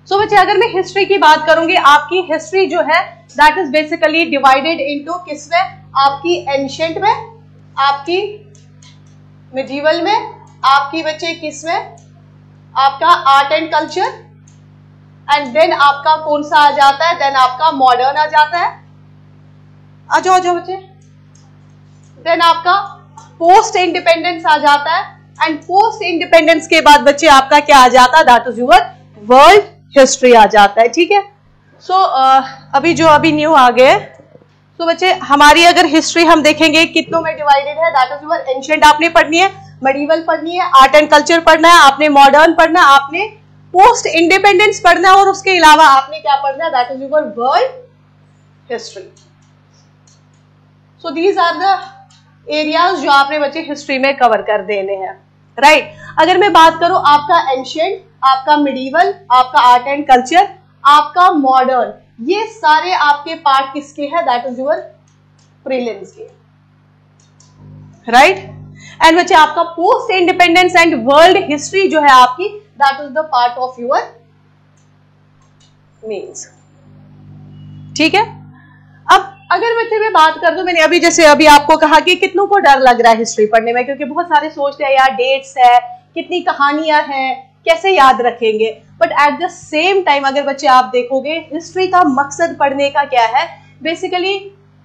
सो बच्चे अगर मैं हिस्ट्री की बात करूंगी, आपकी हिस्ट्री जो है that is basically divided into किसमें, आपकी एंशिएंट में, आपकी मिडीवल में, आपकी बच्चे किसमें, आपका art and culture, and then आपका कौन सा आ जाता है, देन आपका मॉडर्न आ जाता है। आ जाओ बच्चे। देन आपका पोस्ट इंडिपेंडेंस आ जाता है, एंड पोस्ट इंडिपेंडेंस के बाद बच्चे आपका क्या आ जाता है, that is your world history आ जाता है। ठीक है। सो अभी न्यू आ गए। तो बच्चे हमारी अगर हिस्ट्री हम देखेंगे कितनों में डिवाइडेड है, दैट इज योर एंशिएंट आपने पढ़नी है, मेडिवल पढ़नी है, आर्ट एंड कल्चर पढ़ना है, आपने मॉडर्न पढ़ना है, आपने पोस्ट इंडिपेंडेंस पढ़ना है, और उसके अलावा आपने क्या पढ़ना है, that is your world history. So these are the areas जो आपने बच्चे हिस्ट्री में कवर कर देने हैं, राइट। अगर मैं बात करूं आपका एंशिएंट, आपका मिडीवल, आपका आर्ट एंड कल्चर, आपका मॉडर्न, ये सारे आपके पार्ट किसके हैं, दैट इज योर प्रीलिम्स के, राइट। एंड बच्चे आपका post independence and world history जो है आपकी, that is the part of your mains. ठीक है। अब अगर बच्चे मैं बात कर दूं, मैंने अभी आपको कहा कि कितनों को डर लग रहा है हिस्ट्री पढ़ने में, क्योंकि बहुत सारे सोचते हैं यार डेट्स है, कितनी कहानियां हैं, कैसे याद रखेंगे। But at the same time अगर बच्चे आप देखोगे, हिस्ट्री का मकसद पढ़ने का क्या है, बेसिकली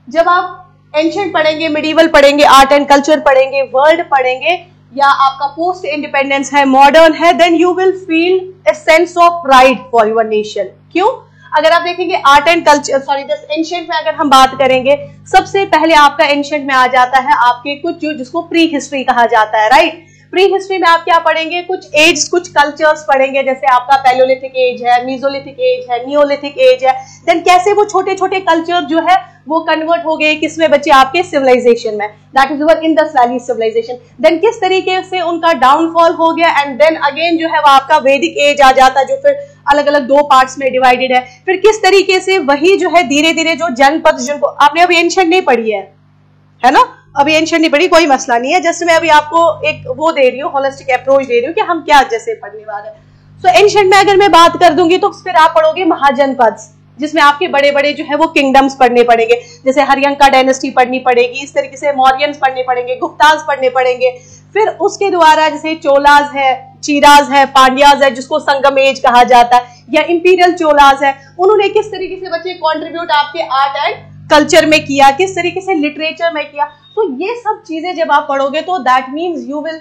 जब आप एंशिएंट पढ़ेंगे, मिडीवल पढ़ेंगे, आर्ट एंड कल्चर पढ़ेंगे, वर्ल्ड पढ़ेंगे, या आपका पोस्ट इंडिपेंडेंस है, मॉडर्न है, then you will feel a sense of pride for your nation. क्यों? अगर आप देखेंगे art and culture, sorry just ancient में अगर हम बात करेंगे, सबसे पहले आपका एंशिएंट में आ जाता है आपके कुछ जिसको प्री हिस्ट्री कहा जाता है, राइट। प्री हिस्ट्री में आप क्या पढ़ेंगे, कुछ एज, कुछ कल्चर्स पढ़ेंगे, जैसे आपका पैलोलिथिक एज है, मीजोलिथिक एज है, नियोलिथिक एज है, देन कैसे वो छोटे छोटे कल्चर जो है वो कन्वर्ट हो गए किसमें बच्चे, आपके सिविलाइजेशन में, that is your Indus valley civilization. Then किस तरीके से उनका डाउनफॉल हो गया, एंड देन अगेन जो है वो आपका वैदिक एज आ जाता है, जो फिर अलग अलग दो पार्ट्स में डिवाइडेड है। फिर किस तरीके से वही जो है धीरे धीरे जो जनपद, जिनको आपने अभी एंशिएंट नहीं पढ़ी है ना, अभी एंशिएंट नहीं पढ़ी, कोई मसला नहीं है, जस्ट मैं अभी आपको एक वो दे रही हूँ, होलिस्टिक अप्रोच दे रही हूँ कि हम क्या जैसे पढ़ने वाले हैं। सो एंशिएंट में अगर मैं बात कर दूंगी तो फिर आप पढ़ोगे महाजनपद, जिसमें आपके बड़े बड़े जो है वो किंगडम्स पढ़ने पड़ेंगे, जैसे हरियंका डायनेस्टी पढ़नी पड़ेगी, इस तरीके से मौर्यंस पढ़ने पड़ेंगे, गुप्ताज पढ़ने पड़ेंगे। फिर उसके द्वारा जैसे चोलाज है, चीराज है, पांड्याज है, जिसको संगम एज कहा जाता है, या इंपीरियल चोलाज है, उन्होंने किस तरीके से बच्चे कॉन्ट्रीब्यूट आपके आर्ट एंड कल्चर में किया, किस तरीके से लिटरेचर में किया। तो ये सब चीजें जब आप पढ़ोगे तो that means you will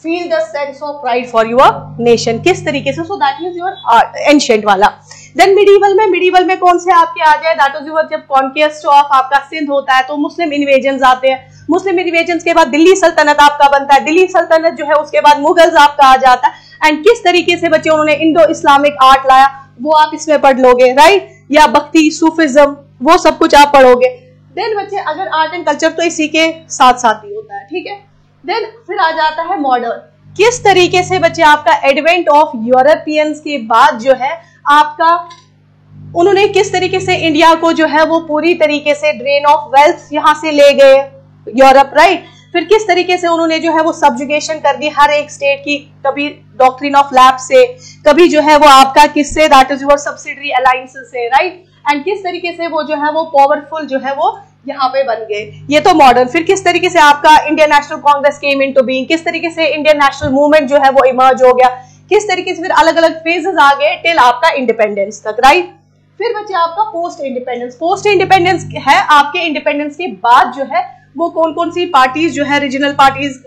feel the sense of pride for your nation, किस तरीके से। सो दैट मीन्स योर एंशिएंट वाला। देन मिडीवल में कौन से आपके आ जाए, दैट इज योर जब कॉन्क्वेस्ट ऑफ आपका सिंध होता है तो मुस्लिम इन्वेजन आते हैं, मुस्लिम इन्वेजन के बाद दिल्ली सल्तनत आपका बनता है, दिल्ली सल्तनत जो है उसके बाद मुगल्स आपका आ जाता है, एंड किस तरीके से बच्चे उन्होंने इंडो इस्लामिक आर्ट लाया वो आप इसमें पढ़ लोगे, राइट। या भक्ति, सूफिज्म, वो सब कुछ आप पढ़ोगे। देन बच्चे अगर आर्ट एंड कल्चर तो इसी के साथ साथ ही होता है, ठीक है। देन फिर आ जाता है मॉडर्न, किस तरीके से बच्चे आपका एडवेंट ऑफ यूरोपियंस के बाद जो है आपका उन्होंने किस तरीके से इंडिया को जो है वो पूरी तरीके से ड्रेन ऑफ वेल्थ यहां से ले गए यूरोप, राइट। फिर किस तरीके से उन्होंने जो है वो सब्जुगेशन कर दी हर एक स्टेट की, कभी डॉक्ट्रिन ऑफ लैप्स से, कभी जो है वो आपका किससे, that is your subsidiary alliances से, राइट। एंड किस तरीके से वो जो है वो पावरफुल जो है वो यहाँ पे बन गए, ये तो मॉडर्न। फिर किस तरीके से आपका Indian national Congress came into being, किस तरीके से इंडियन नेशनल मूवमेंट जो है वो इमर्ज हो गया, किस तरीके से फिर अलग अलग फेजेस आ गए टिल आपका इंडिपेंडेंस तक, राइट। फिर बच्चे आपका पोस्ट इंडिपेंडेंस, पोस्ट इंडिपेंडेंस है आपके इंडिपेंडेंस के बाद जो है वो कौन कौन सी पार्टीज जो है, रीजनल पार्टीज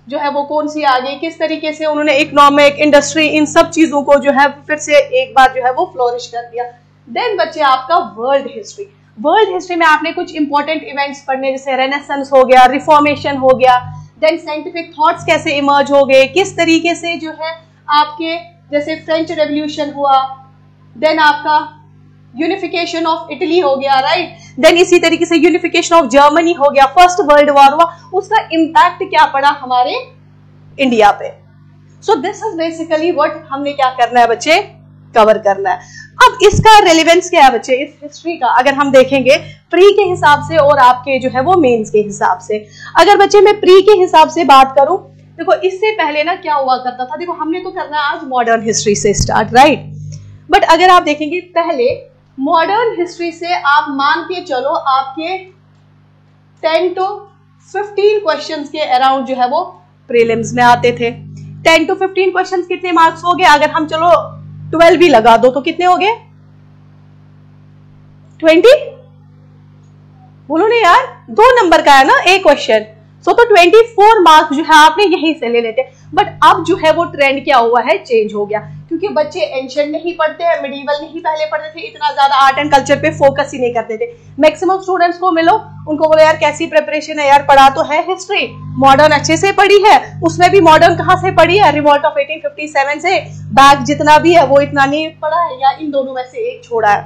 जो है वो कौन सी आ गई, किस तरीके से उन्होंने इकोनॉमिक, इंडस्ट्री, इन सब चीजों को जो है फिर से एक बार जो है वो फ्लोरिश कर दिया। देन बच्चे आपका वर्ल्ड हिस्ट्री, वर्ल्ड हिस्ट्री में आपने कुछ इंपॉर्टेंट इवेंट्स पढ़ने, जैसे रेनेसेंस हो गया, रिफॉर्मेशन हो गया, देन साइंटिफिक थॉट्स कैसे इमर्ज हो गए, किस तरीके से जो है आपके जैसे फ्रेंच रेवोल्यूशन हुआ, देन आपका यूनिफिकेशन ऑफ इटली हो गया, राइट। देन इसी तरीके से यूनिफिकेशन ऑफ जर्मनी हो गया, फर्स्ट वर्ल्ड वॉर हुआ, उसका इम्पैक्ट क्या पड़ा हमारे इंडिया पे। सो दिस इज बेसिकली व्हाट हमने क्या करना है बच्चे, कवर करना है। अब इसका रेलेवेंस क्या है बच्चे, इस हिस्ट्री का अगर हम देखेंगे प्री के हिसाब से और आपके जो है वो मेंस के हिसाब से। अगर बच्चे मैं प्री के हिसाब से बात करूं, देखो इससे पहले ना क्या हुआ करता था, देखो हमने तो करना है आज मॉडर्न हिस्ट्री से स्टार्ट, राइट। बट अगर आप देखेंगे पहले मॉडर्न हिस्ट्री से आप मान के चलो आपके 10 to 15 क्वेश्चंस के अराउंड जो है वो प्रीलिम्स में आते थे। 10 to 15 क्वेश्चंस कितने मार्क्स हो गए? अगर हम चलो 12 भी लगा दो तो कितने हो गए? 20? बोलो ना यार, 2 नंबर का है ना एक क्वेश्चन, सो तो 24 मार्क्स जो है आपने यहीं से ले लेते। बट अब जो है वो ट्रेंड क्या हुआ है, चेंज हो गया, क्योंकि बच्चे एंशिएंट नहीं पढ़ते हैं, मिडिवल नहीं पहले पढ़ते थे, इतना ज्यादा आर्ट एंड कल्चर पे फोकस ही नहीं करते थे। मैक्सिमम स्टूडेंट्स को मिलो, उनको बोलो यार कैसी प्रिपरेशन है यार, पढ़ा तो है हिस्ट्री, मॉडर्न अच्छे से पढ़ी है, उसमें भी मॉडर्न कहां से पढ़ी है, रिवॉल्ट ऑफ 1857 से बैक जितना भी है वो इतना नहीं पढ़ा है, या इन दोनों में से एक छोड़ा है,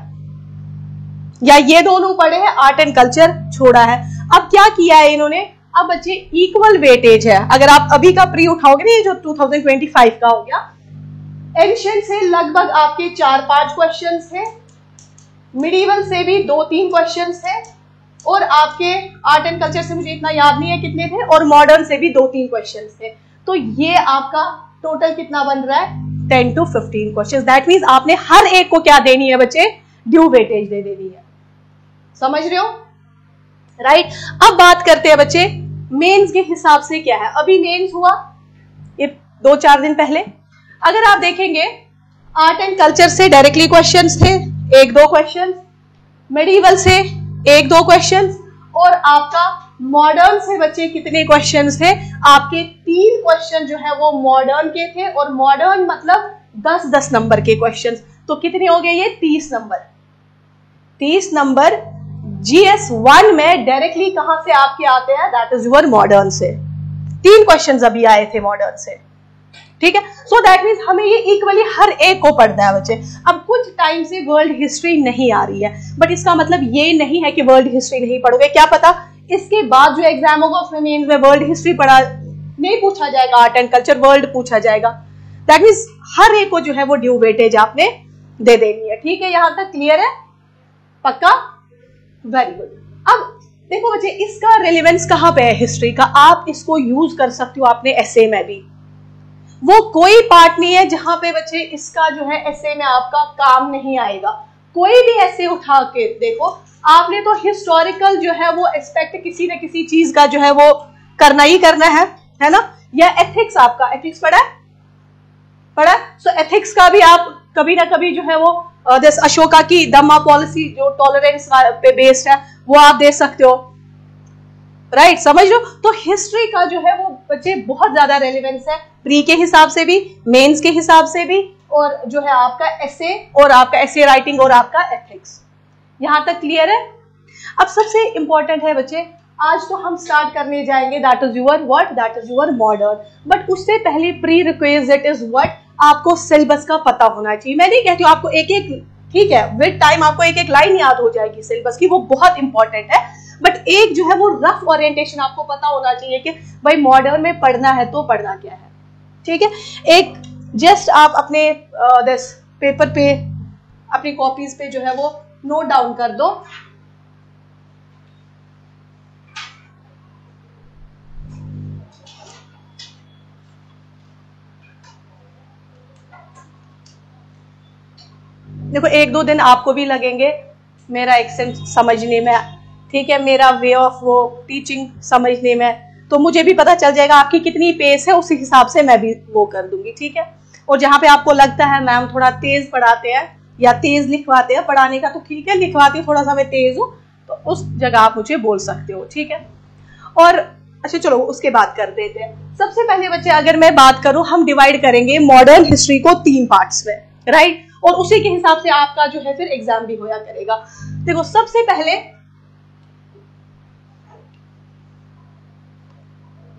या ये दोनों पढ़े हैं, आर्ट एंड कल्चर छोड़ा है। अब क्या किया है इन्होंने, अब बच्चे इक्वल वेटेज है। अगर आप अभी का प्री उठाओगे ना, ये जो 2025 का हो गया, एंशिएंट से लगभग आपके 4-5 क्वेश्चंस थे, मिडिवल से भी 2-3 क्वेश्चंस थे, और आपके आर्ट एंड कल्चर से मुझे इतना याद नहीं है कितने थे, और मॉडर्न से भी 2-3 क्वेश्चंस थे। तो ये आपका टोटल कितना बन रहा है, 10 to 15 क्वेश्चंस। दैट मीन्स आपने हर एक को क्या देनी है बच्चे, ड्यू वेटेज दे देनी है। समझ रहे हो, राइट? अब बात करते हैं बच्चे मेंस के हिसाब से क्या है। अभी मेंस हुआ ये 2-4 दिन पहले। अगर आप देखेंगे आर्ट एंड कल्चर से डायरेक्टली क्वेश्चंस थे 1-2 क्वेश्चंस, मिडिवल से 1-2 क्वेश्चंस, और आपका मॉडर्न से बच्चे कितने क्वेश्चंस थे, आपके 3 क्वेश्चन जो है वो मॉडर्न के थे, और मॉडर्न मतलब 10-10 नंबर के क्वेश्चंस। तो कितने हो गए ये, 30 नंबर। 30 नंबर GS1 में डायरेक्टली कहां से आपके आते हैं, दैट इज योर मॉडर्न से। 3 क्वेश्चंस अभी आए थे मॉडर्न से, ठीक है। सो दैट मीन्स हमें ये इक्वली हर एक को पढ़ना है बच्चे। अब कुछ टाइम से वर्ल्ड हिस्ट्री नहीं आ रही है, बट इसका मतलब ये नहीं है कि वर्ल्ड हिस्ट्री नहीं पढ़ोगे। क्या पता इसके बाद जो एग्जाम होगा उसमें मेंस में वर्ल्ड हिस्ट्री पढ़ा नहीं पूछा जाएगा, आर्ट एंड कल्चर वर्ल्ड पूछा जाएगा। दैट मीन्स हर एक को जो है वो ड्यू वेटेज आपने दे देनी है, ठीक है। यहां तक क्लियर है, पक्का? Very good. अब देखो बच्चे इसका रेलेवेंस कहां पे है हिस्ट्री का, आप इसको यूज कर सकते हो अपने एसे में भी। वो कोई पार्ट नहीं है जहां पे बच्चे इसका जो है एसे में आपका काम नहीं आएगा। कोई भी एसे उठा के देखो, आपने तो हिस्टोरिकल जो है वो एस्पेक्ट किसी न किसी चीज का जो है वो करना ही करना है ना। या एथिक्स, आपका एथिक्स पढ़ा, सो एथिक्स का भी आप कभी ना कभी जो है वो अशोका की धम्मा पॉलिसी जो टॉलरेंस पे बेस्ड है वो आप दे सकते हो, राइट? समझ लो। तो हिस्ट्री का जो है वो बच्चे बहुत ज्यादा रेलेवेंस है, प्री के हिसाब से भी, मेंस के हिसाब से भी, और जो है आपका एसे, और आपका एसे राइटिंग, और आपका एथिक्स। यहां तक क्लियर है? अब सबसे इंपॉर्टेंट है बच्चे, आज तो हम स्टार्ट करने जाएंगे that is your what, that is your modern. But उससे पहले प्री रिक्विजिट इज व्हाट, आपको सिलेबस का पता होना चाहिए। मैं नहीं कहती हूँ आपको एक-एक, ठीक है, विद टाइम आपको एक-एक लाइन याद हो जाएगी सिलेबस की, वो बहुत इंपॉर्टेंट है, बट एक जो है वो रफ ओरिएंटेशन आपको पता होना चाहिए कि भाई मॉडर्न में पढ़ना है तो पढ़ना क्या है, ठीक है। एक जस्ट आप अपने पेपर पे, अपनी कॉपीज पे जो है वो नोट डाउन कर दो। देखो 1-2 दिन आपको भी लगेंगे मेरा एक्सेंट समझने में, ठीक है, मेरा वे ऑफ वो टीचिंग समझने में, तो मुझे भी पता चल जाएगा आपकी कितनी पेस है, उस हिसाब से मैं भी वो कर दूंगी, ठीक है। और जहां पे आपको लगता है मैम थोड़ा तेज पढ़ाते हैं या तेज लिखवाते हैं पढ़ाने का, तो ठीक है, लिखवाती हूँ, थोड़ा सा मैं तेज हूँ, तो उस जगह आप मुझे बोल सकते हो, ठीक है। और अच्छा चलो उसके बात कर देते हैं। सबसे पहले बच्चे अगर मैं बात करूं, हम डिवाइड करेंगे मॉडर्न हिस्ट्री को 3 पार्ट्स में, राइट, और उसी के हिसाब से आपका जो है फिर एग्जाम भी होया करेगा। देखो सबसे पहले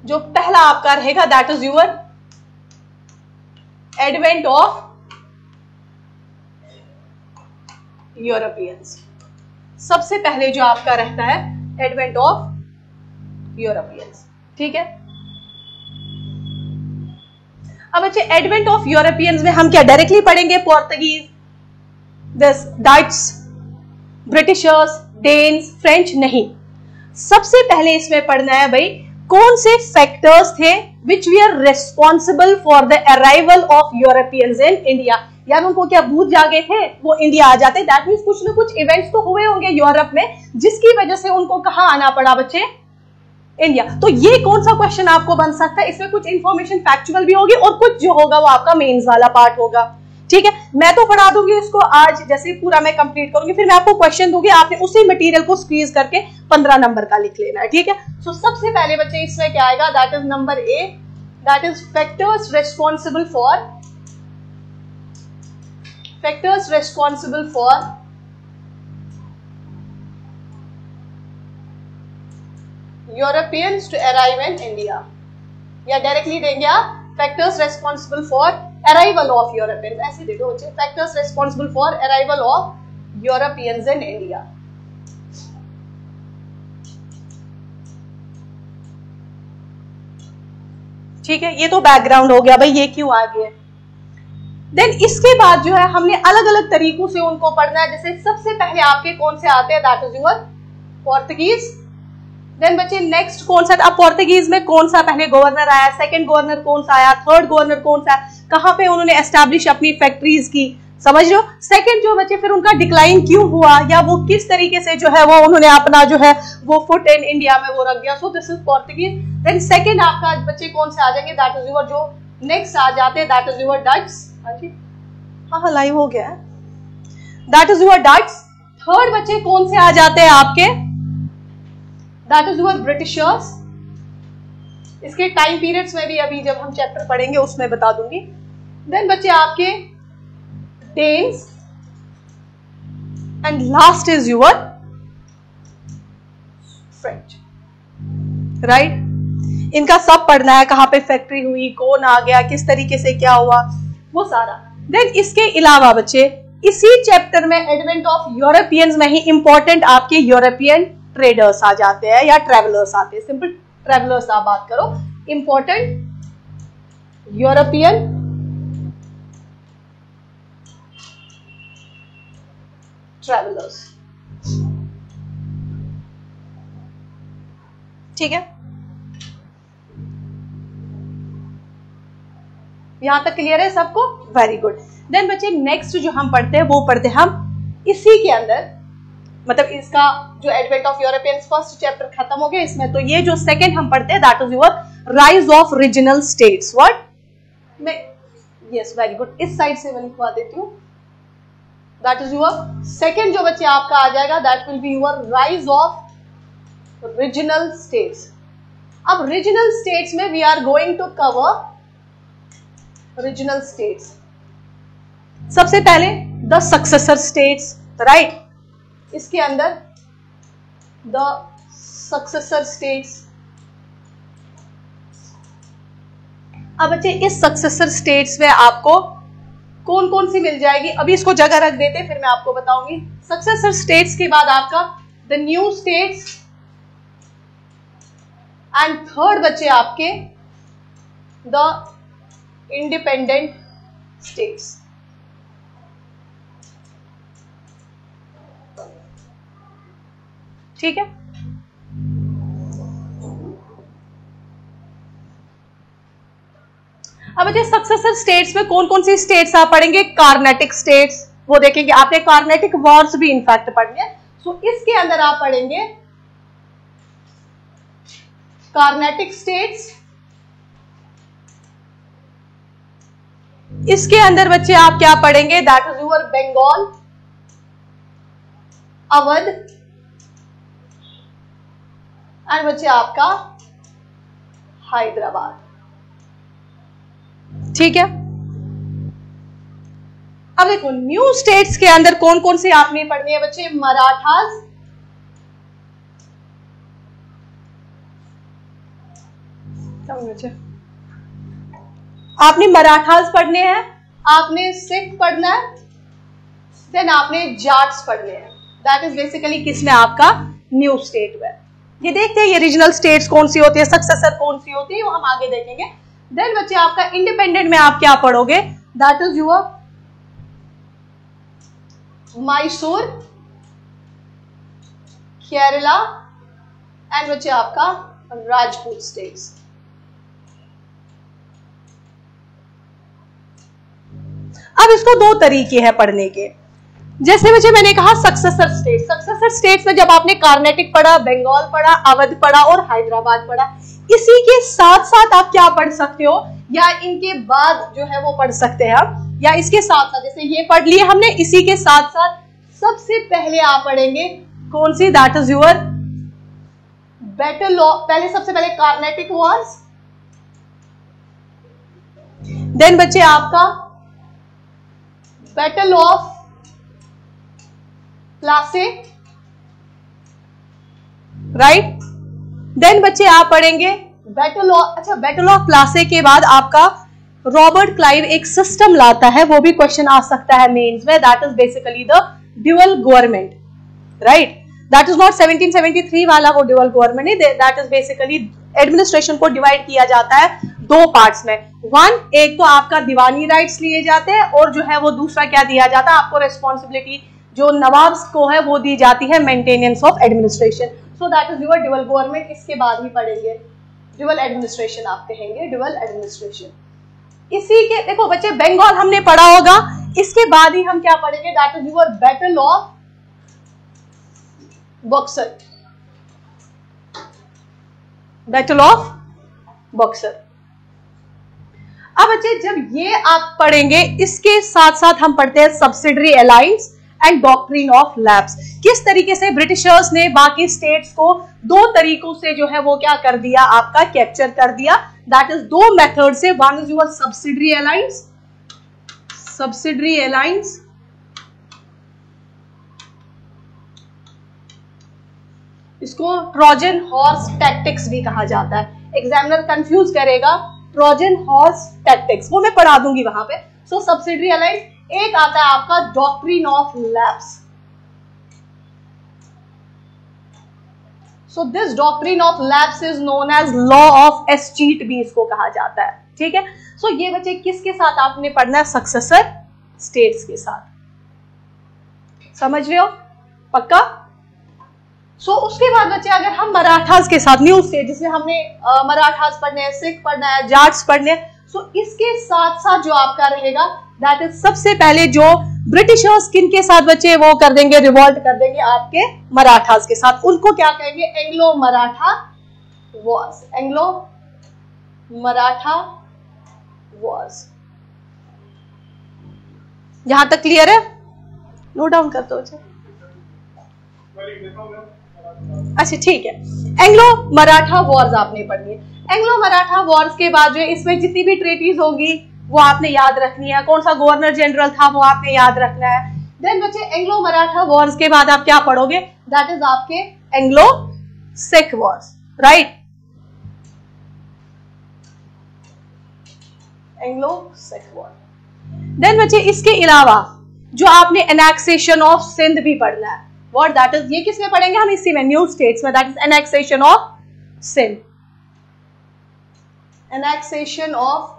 जो पहला आपका रहेगा that is your advent of Europeans. सबसे पहले जो आपका रहता है एडवेंट ऑफ यूरोपियंस, ठीक है। अब बच्चे एडवेंट ऑफ यूरोपियंस में हम क्या डायरेक्टली पढ़ेंगे Portuguese, Dutch, Britishers, Danes, French? नहीं, सबसे पहले इसमें पढ़ना है भाई कौन से फैक्टर्स थे which we are responsible for the arrival of Europeans in India. यार उनको क्या भूत जागे थे, वो इंडिया आ जाते। दैट मीन्स कुछ ना कुछ इवेंट्स तो हुए होंगे यूरोप में जिसकी वजह से उनको कहाँ आना पड़ा बच्चे, इंडिया। तो ये कौन सा क्वेश्चन आपको बन सकता है, इसमें कुछ इंफॉर्मेशन फैक्चुअल भी होगी और कुछ जो होगा वो आपका मेंस वाला पार्ट होगा। ठीक है, मैं तो पढ़ा दूंगी इसको आज, जैसे पूरा मैं कंप्लीट करूंगी, फिर मैं आपको क्वेश्चन दूंगी, आपने उसी मटेरियल को स्क्वीज करके 15 नंबर का लिख लेना है। ठीक है, सो सबसे पहले बच्चे इसमें क्या आएगा, that is number A, that is factors responsible for Europeans to arrive in India, या डायरेक्टली देंगे आप factors responsible for arrival of Europeans, ऐसे दे दो बच्चे, factors responsible for arrival of Europeans in India. ठीक है, ये तो बैकग्राउंड हो गया भाई, ये क्यों आ गया। देन इसके बाद जो है हमने अलग अलग तरीकों से उनको पढ़ना है। जैसे सबसे पहले आपके कौन से आते हैं, that is your Portuguese. Then बच्चे नेक्स्ट कौन सा, अब पोर्तुगीज में कौन सा पहले गवर्नर आया, सेकंड गवर्नर कौन सा आया, थर्ड गवर्नर कौन सा, कहां पे उन्होंने एस्टैब्लिश अपनी फैक्ट्रीज की, समझ लो। सेकंड जो बच्चे फिर उनका डिक्लाइन क्यों हुआ, या वो किस तरीके से जो है वो उन्होंने अपना जो है वो फुट इन इंडिया में वो रख दिया। So this is Portuguese. Then second आपका बच्चे कौन से आ जाएंगे, दैट इज योर जो नेक्स्ट आ जाते हैं, दैट इज योर डच। हाँ लाइव हो गया, that is your Dutch. Third बच्चे कौन से आ जाते हैं आपके, दैट इज योर ब्रिटिशर्स। इसके टाइम पीरियड्स में भी अभी जब हम चैप्टर पढ़ेंगे उसमें बता दूंगी। देन बच्चे आपके Danes, and last is your French, right. इनका सब पढ़ना है, कहां पे फैक्ट्री हुई, कौन आ गया, किस तरीके से क्या हुआ, वो सारा। देन इसके अलावा बच्चे इसी चैप्टर में एडवेंट ऑफ यूरोपियंस में ही इंपॉर्टेंट आपके यूरोपियन ट्रेडर्स आ जाते हैं या ट्रेवलर्स आते हैं। सिंपल ट्रेवलर्स आप बात करो, इंपॉर्टेंट यूरोपियन ट्रेवलर्स। ठीक है, यहां तक क्लियर है सबको, वेरी गुड। देन बच्चे नेक्स्ट जो हम पढ़ते हैं वो पढ़ते हैं हम इसी के अंदर, मतलब इसका जो advent of Europeans first chapter खत्म हो गया इसमें, तो ये जो सेकंड हम पढ़ते हैं that is your rise of regional states. What मैं, यस वेरी गुड, इस साइड से मैं लिखवा देती हूँ। दैट इज योर सेकंड जो बच्चे आपका आ जाएगा, that will be your rise of regional states. अब रीजनल स्टेट्स में we are going to cover regional states. सबसे पहले द सक्सेसर स्टेट्स, राइट, इसके अंदर द सक्सेसर स्टेट्स। अब बच्चे इस सक्सेसर स्टेट्स में आपको कौन कौन सी मिल जाएगी, अभी इसको जगह रख देते फिर मैं आपको बताऊंगी। सक्सेसर स्टेट्स के बाद आपका the new states, and third बच्चे आपके द इंडिपेंडेंट स्टेट्स। ठीक है, अब बच्चे सक्सेसर स्टेट्स में कौन कौन सी स्टेट्स आप पढ़ेंगे, कार्नेटिक स्टेट्स, वो देखेंगे आपने, कार्नेटिक वॉर्स भी इनफैक्ट पढ़ने हैं। सो इसके अंदर आप पढ़ेंगे कार्नेटिक स्टेट्स। इसके अंदर बच्चे आप क्या पढ़ेंगे, that is your Bengal, Awadh, and बच्चे आपका हैदराबाद। ठीक है, अब देखो न्यू स्टेट्स के अंदर कौन कौन से आपने पढ़नी है बच्चे, मराठास, आपने मराठास पढ़ने हैं, आपने सिख पढ़ना है, देन आपने जाट्स पढ़ने हैं। दैट इज बेसिकली किसमें आपका न्यू स्टेट में। ये देखते हैं ये रीजनल स्टेट्स कौन सी होती है, सक्सेसर कौन सी होती है, वो हम आगे देखेंगे। देन बच्चे आपका इंडिपेंडेंट में आप क्या पढ़ोगे, that is your Mysore, Kerala, and बच्चे आपका राजपूत स्टेट्स। अब इसको दो तरीके हैं पढ़ने के। जैसे मुझे मैंने कहा सक्सेसर स्टेट, सक्सेसर स्टेट्स में जब आपने कार्नेटिक पढ़ा, बंगाल पढ़ा, अवध पढ़ा और हैदराबाद पढ़ा, इसी के साथ साथ आप क्या पढ़ सकते हो, या इनके बाद जो है वो पढ़ सकते हैं आप, या इसके साथ साथ, जैसे ये पढ़ लिए हमने, इसी के साथ साथ सबसे पहले आप पढ़ेंगे कौन सी, that is your battle of, पहले सबसे पहले कार्नेटिक वॉर्स, देन बच्चे आपका battle of Plassey, right. Then बच्चे आप पढ़ेंगे बैटल ऑफ, अच्छा बैटल ऑफ प्लासे के बाद आपका रॉबर्ट क्लाइव एक सिस्टम लाता है, वो भी क्वेश्चन आ सकता है मेंस में, that is basically the dual government, right. That is not 1773 वाला वो ड्यूअल गवर्नमेंट है, दैट इज बेसिकली एडमिनिस्ट्रेशन को डिवाइड किया जाता है दो पार्ट्स में। वन, एक तो आपका दीवानी राइट्स लिए जाते हैं, और जो है वो दूसरा क्या दिया जाता है आपको, रिस्पॉन्सिबिलिटी जो नवाब्स को है वो दी जाती है, maintenance of administration. So that is your dual government. इसके बाद ही पढ़ेंगे ड्यूअल एडमिनिस्ट्रेशन, आप कहेंगे ड्यूअल एडमिनिस्ट्रेशन। इसी के देखो बच्चे बंगाल हमने पढ़ा होगा, इसके बाद ही हम क्या पढ़ेंगे, that is your battle of Buxar, battle of Buxar. अब बच्चे जब ये आप पढ़ेंगे, इसके साथ साथ हम पढ़ते हैं subsidiary alliance and doctrine of lapse. किस तरीके से ब्रिटिशर्स ने बाकी स्टेट्स को दो तरीकों से जो है वो क्या कर दिया, आपका कैप्चर कर दिया, दैट इज दो मेथड से। One is your subsidiary alliance, subsidiary alliance, इसको ट्रोजन हॉर्स टैक्टिक्स भी कहा जाता है। एग्जामिनर कंफ्यूज करेगा, ट्रोजन हॉर्स टैक्टिक्स वो मैं पढ़ा दूंगी वहां पे। So subsidiary alliance. एक आता है आपका doctrine of lapse. So this doctrine of lapse is known as law of escheat भी इसको कहा जाता है, ठीक है। सो ये बच्चे किसके साथ आपने पढ़ना है, सक्सेसर स्टेट्स के साथ, समझ रहे हो पक्का। सो उसके बाद बच्चे अगर हम मराठास के साथ, न्यू स्टेट जिसमें हमने मराठास पढ़ने हैं, सिख पढ़ना है, जाट्स पढ़ने हैं, सो इसके साथ साथ जो आपका रहेगा दैट इज सबसे पहले जो ब्रिटिशर्स किन के साथ बच्चे वो कर देंगे, रिवॉल्ट कर देंगे आपके मराठास के साथ, उनको क्या कहेंगे, Anglo Maratha Wars, Anglo Maratha Wars. यहां तक क्लियर है, नोट डाउन कर दो। अच्छा ठीक है, एंग्लो मराठा वॉर्स आपने पढ़नी है। एंग्लो मराठा वॉर्स के बाद जो है इसमें जितनी भी ट्रीटीज होगी वो आपने याद रखनी है, कौन सा गवर्नर जनरल था वो आपने याद रखना है। देन बच्चे एंग्लो मराठा वॉर्स के बाद आप क्या पढ़ोगे, दैट इज आपके Anglo Sikh wars, right, Anglo Sikh war. Then बच्चे इसके अलावा जो आपने एनेक्सेशन ऑफ सिंध भी पढ़ना है, व्हाट दैट इज, ये किसमें पढ़ेंगे हम, इसी में न्यू स्टेट्स में, that is annexation of Sindh, annexation of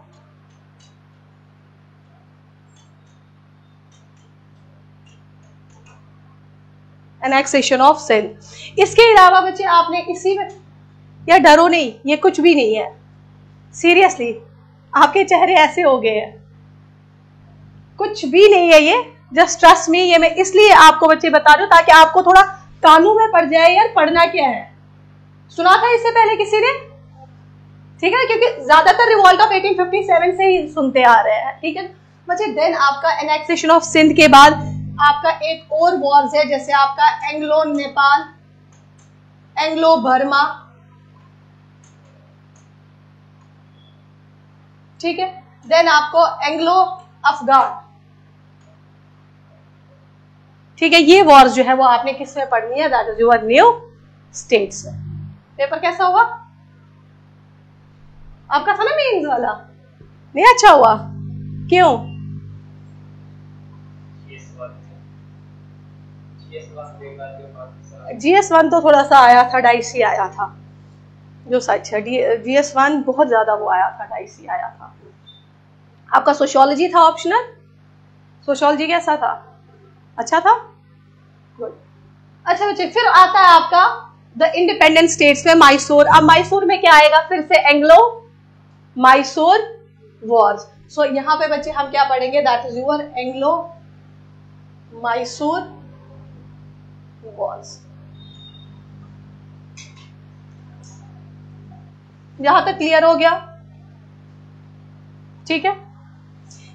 annexation of Sindh. इसके अलावा बच्चे आपने इसी में, या डरो नहीं, ये कुछ भी नहीं है, सीरियसली आपके चेहरे ऐसे हो गए हैं, कुछ भी नहीं है ये, जस्ट ट्रस्ट मी। ये मैं इसलिए आपको बच्चे बता रही हूं ताकि आपको थोड़ा कानून में पड़ जाए यार पढ़ना क्या है। सुना था इससे पहले किसी ने, ठीक है, क्योंकि ज्यादातर रिवॉल्ट ऑफ 1857 से ही सुनते आ रहे हैं, ठीक है बच्चे। देन आपका एनेक्सेशन ऑफ सिंध के बाद आपका एक और वॉर्स है, जैसे आपका एंग्लो नेपाल, एंग्लो बर्मा, ठीक है। देन आपको एंग्लो अफगान, ठीक है। ये वॉर्स जो है वो आपने किस में पढ़नी है, that is your new states में। पेपर कैसा हुआ आपका, था ना मेंस वाला, नहीं अच्छा हुआ, क्यों? GS1 तो थोड़ा सा आया था, डाइसी आया था, जो सच है। GS1 बहुत ज्यादा वो आया था, डाइसी आया था। आपका सोशियोलॉजी था ऑप्शनल, सोशियोलॉजी कैसा था, अच्छा था, गुड। अच्छा बच्चे फिर आता है आपका द इंडिपेंडेंट स्टेट्स में मैसूर। अब मैसूर में क्या आएगा, फिर से एंग्लो मैसूर वॉर्स। सो यहाँ पे बच्चे हम क्या पढ़ेंगे, that is your Anglo Mysore Wars. यहां तक क्लियर हो गया? ठीक है,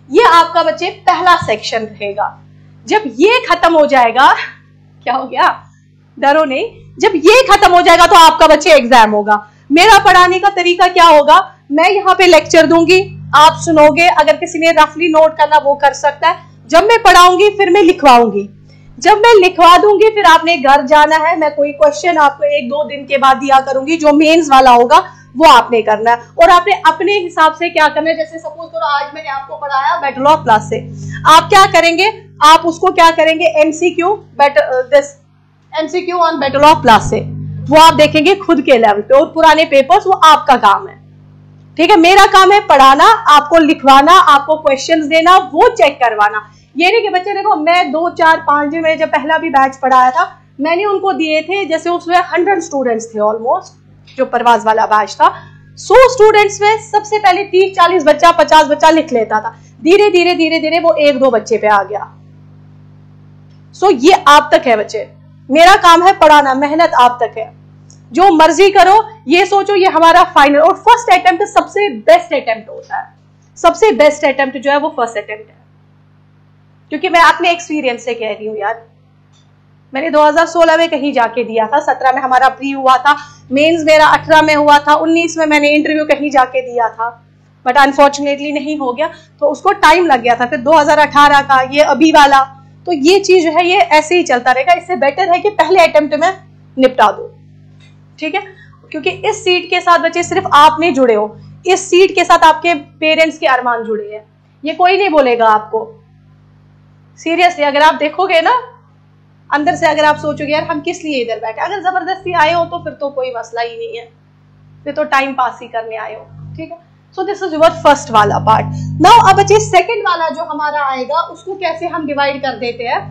ये आपका बच्चे पहला सेक्शन रहेगा। जब ये खत्म हो जाएगा, क्या हो गया, डरो नहीं, जब ये खत्म हो जाएगा तो आपका बच्चे एग्जाम होगा। मेरा पढ़ाने का तरीका क्या होगा, मैं यहाँ पे लेक्चर दूंगी, आप सुनोगे, अगर किसी ने रफली नोट करना वो कर सकता है। जब मैं पढ़ाऊंगी फिर मैं लिखवाऊंगी, जब मैं लिखवा दूंगी फिर आपने घर जाना है, मैं कोई क्वेश्चन आपको 1-2 दिन के बाद दिया करूंगी, जो मेंस वाला होगा वो आपने करना है, और आपने अपने हिसाब से क्या करना है। जैसे सपोज करो आज मैंने आपको पढ़ाया बैटल ऑफ क्लास से, आप क्या करेंगे, आप उसको क्या करेंगे, MCQ on battle of class से, वो आप देखेंगे खुद के लेवल पे, और पुराने पेपर्स वो आपका काम है। ठीक है, मेरा काम है पढ़ाना, आपको लिखवाना, आपको क्वेश्चंस देना, वो चेक करवाना। ये नहीं कि बच्चे देखो मैं 2, 4, 5 दिन में जब पहला भी बैच पढ़ाया था मैंने उनको दिए थे, जैसे उसमें 100 स्टूडेंट्स थे ऑलमोस्ट, जो परवाज वाला बैच था, 100 स्टूडेंट्स में सबसे पहले 30-40 बच्चा 50 बच्चा लिख लेता था, धीरे धीरे वो 1-2 बच्चे पे आ गया। सो ये आप तक है बच्चे, मेरा काम है पढ़ाना, मेहनत आप तक है, जो मर्जी करो, ये सोचो ये हमारा फाइनल। और फर्स्ट अटेम्प्ट सबसे बेस्ट अटेम्प्ट होता है, सबसे बेस्ट अटेम्प्ट जो है वो फर्स्ट अटेम्प्ट है, क्योंकि मैं अपने एक्सपीरियंस से कह रही हूँ यार, मैंने 2016 में कहीं जाके दिया था, 17 में हमारा प्री हुआ था, मेंस मेरा 18 में हुआ था, 19 में मैंने इंटरव्यू कहीं जाके दिया था, बट अनफॉर्चुनेटली नहीं हो गया, तो उसको टाइम लग गया था। फिर 2018 का ये अभी वाला, तो ये चीज जो है ये ऐसे ही चलता रहेगा। इससे बेटर है कि पहले अटेम्प्ट में निपटा दो, ठीक है, क्योंकि इस सीट के साथ बच्चे सिर्फ आप नहीं जुड़े हो, इस सीट के साथ आपके पेरेंट्स के अरमान जुड़े हैं, ये कोई नहीं बोलेगा आपको। सीरियसली अगर आप देखोगे ना अंदर से, अगर आप सोचोगे यार हम किस लिए इधर बैठे, अगर जबरदस्ती आए हो तो फिर तो कोई मसला ही नहीं है, फिर तो टाइम पास ही करने आए हो। ठीक है, so this is your first वाला पार्ट। नाउ अब बच्चे सेकंड वाला जो हमारा आएगा उसको कैसे हम डिवाइड कर देते हैं।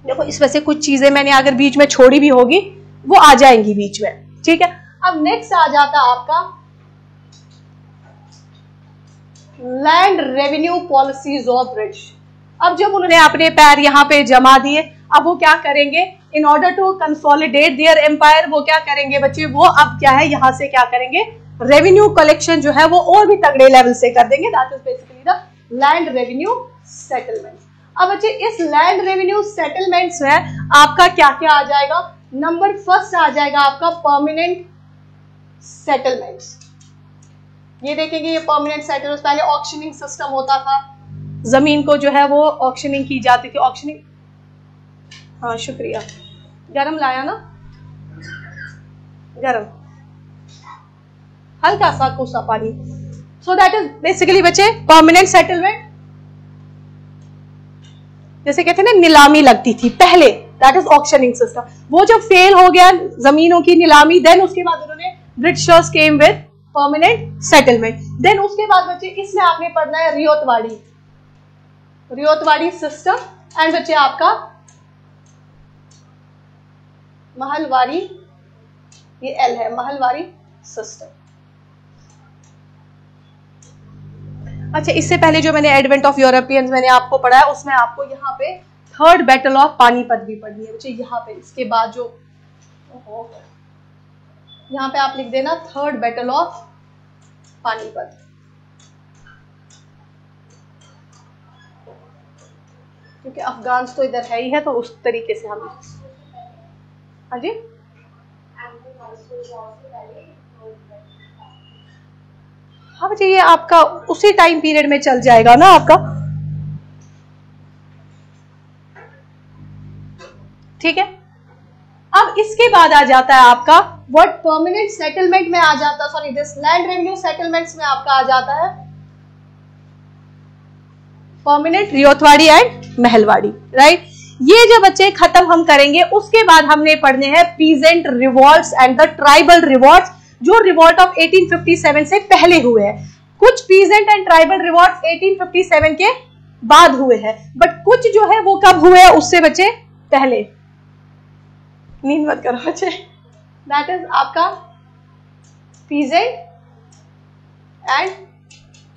देखो इसमें से कुछ चीजें मैंने अगर बीच में छोड़ी भी होगी वो आ जाएंगी बीच में। ठीक है, अब नेक्स्ट आ जाता आपका land revenue policies of British. अब जब उन्होंने अपने पैर यहाँ पे जमा दिए, अब वो क्या करेंगे, in order to consolidate their empire, वो क्या करेंगे बच्चे, वो अब क्या है यहां से क्या करेंगे, रेवेन्यू कलेक्शन जो है वो और भी तगड़े लेवल से कर देंगे। That is basically the land revenue settlement. अब बच्चे इस लैंड रेवेन्यू सेटलमेंट्स में आपका क्या क्या आ जाएगा, नंबर फर्स्ट आ जाएगा आपका परमानेंट सेटलमेंट्स। ये देखेंगे ये परमानेंट सेटलमेंट्स, पहले ऑक्शनिंग सिस्टम होता था, जमीन को जो है वो ऑक्शनिंग की जाती थी, ऑक्शनिंग, हाँ शुक्रिया, गरम लाया ना, गरम हल्का सा कोसा पानी। सो दैट इज बेसिकली बच्चे परमानेंट सेटलमेंट, जैसे कहते हैं ना नीलामी लगती थी पहले, दैट इज ऑक्शनिंग सिस्टम। वो जब फेल हो गया जमीनों की नीलामी, देन उसके बाद उन्होंने Britishers came with permanent settlement. Then उसके बाद बच्चे इसमें आपने पढ़ना है रियोतवाड़ी सिस्टम, एंड बच्चे आपका महलवारी, ये एल है, महलवारी सिस्टम। अच्छा, इससे पहले जो मैंने एडवेंट ऑफ यूरोपियंस मैंने आपको पढ़ाया, उसमें आपको यहाँ पे थर्ड बैटल ऑफ पानीपत भी पढ़नी है बच्चे। यहाँ पे इसके बाद जो यहाँ पे आप लिख देना थर्ड बैटल ऑफ पानीपत। क्योंकि अफगान तो इधर है ही है, तो उस तरीके से हम, हाँ जी, हाँ बच्चे ये आपका उसी टाइम पीरियड में चल जाएगा ना आपका। ठीक है, अब इसके बाद आ जाता है आपका व्हाट परमानेंट सेटलमेंट में आ जाता, sorry this land revenue settlements में आपका आ जाता है permanent ryotwari and Mahalwari, right. ये जो बच्चे खत्म हम करेंगे, उसके बाद हमने पढ़ने हैं peasant revolts and the tribal revolts, जो रिवॉल्ट ऑफ 1857 से पहले हुए हैं। कुछ पीजेंट एंड ट्राइबल रिवॉल्ट्स 1857 के बाद हुए हैं, बट कुछ जो है वो कब हुए हैं उससे बच्चे पहले। नींद मत करो बच्चे। दैट इज आपका पीजेंट एंड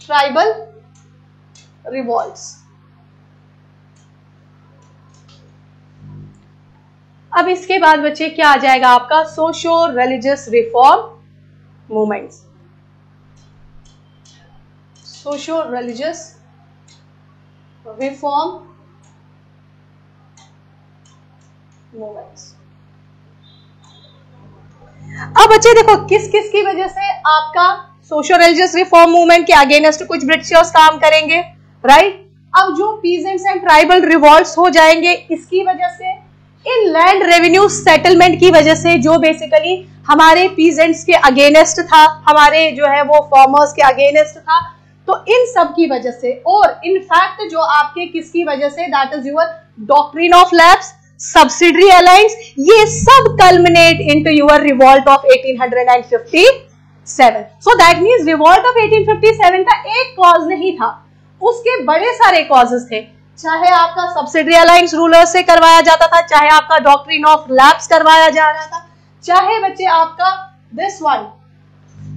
ट्राइबल रिवॉल्ट्स। अब इसके बाद बच्चे क्या आ जाएगा आपका, socio religious reform movements. Socio religious reform movements. अब बच्चे देखो किस किस की वजह से आपका सोशल रिलीजियस रिफॉर्म मूवमेंट के अगेंस्ट कुछ ब्रिटिशर्स काम करेंगे, राइट। अब जो पीजेंट्स एंड ट्राइबल रिवॉल्ट्स हो जाएंगे इसकी वजह से, इन लैंड रेवेन्यू सेटलमेंट की वजह से, जो बेसिकली हमारे पीजेंट्स के अगेंस्ट था, हमारे जो है वो फार्मर्स के अगेंस्ट था, तो इन सब की वजह से, और इनफैक्ट जो आपके किसकी वजह से, that is your doctrine of lapse, subsidiary alliance, ये सब culminate into your revolt of 1857। So that means revolt of 1857 का एक कॉज नहीं था, उसके बड़े सारे कॉजेस थे। चाहे आपका सब्सिडरी अलायंस रूलर से करवाया जाता था, चाहे आपका डॉक्ट्रिन ऑफ लैप्स करवाया जा रहा था, चाहे बच्चे आपका this one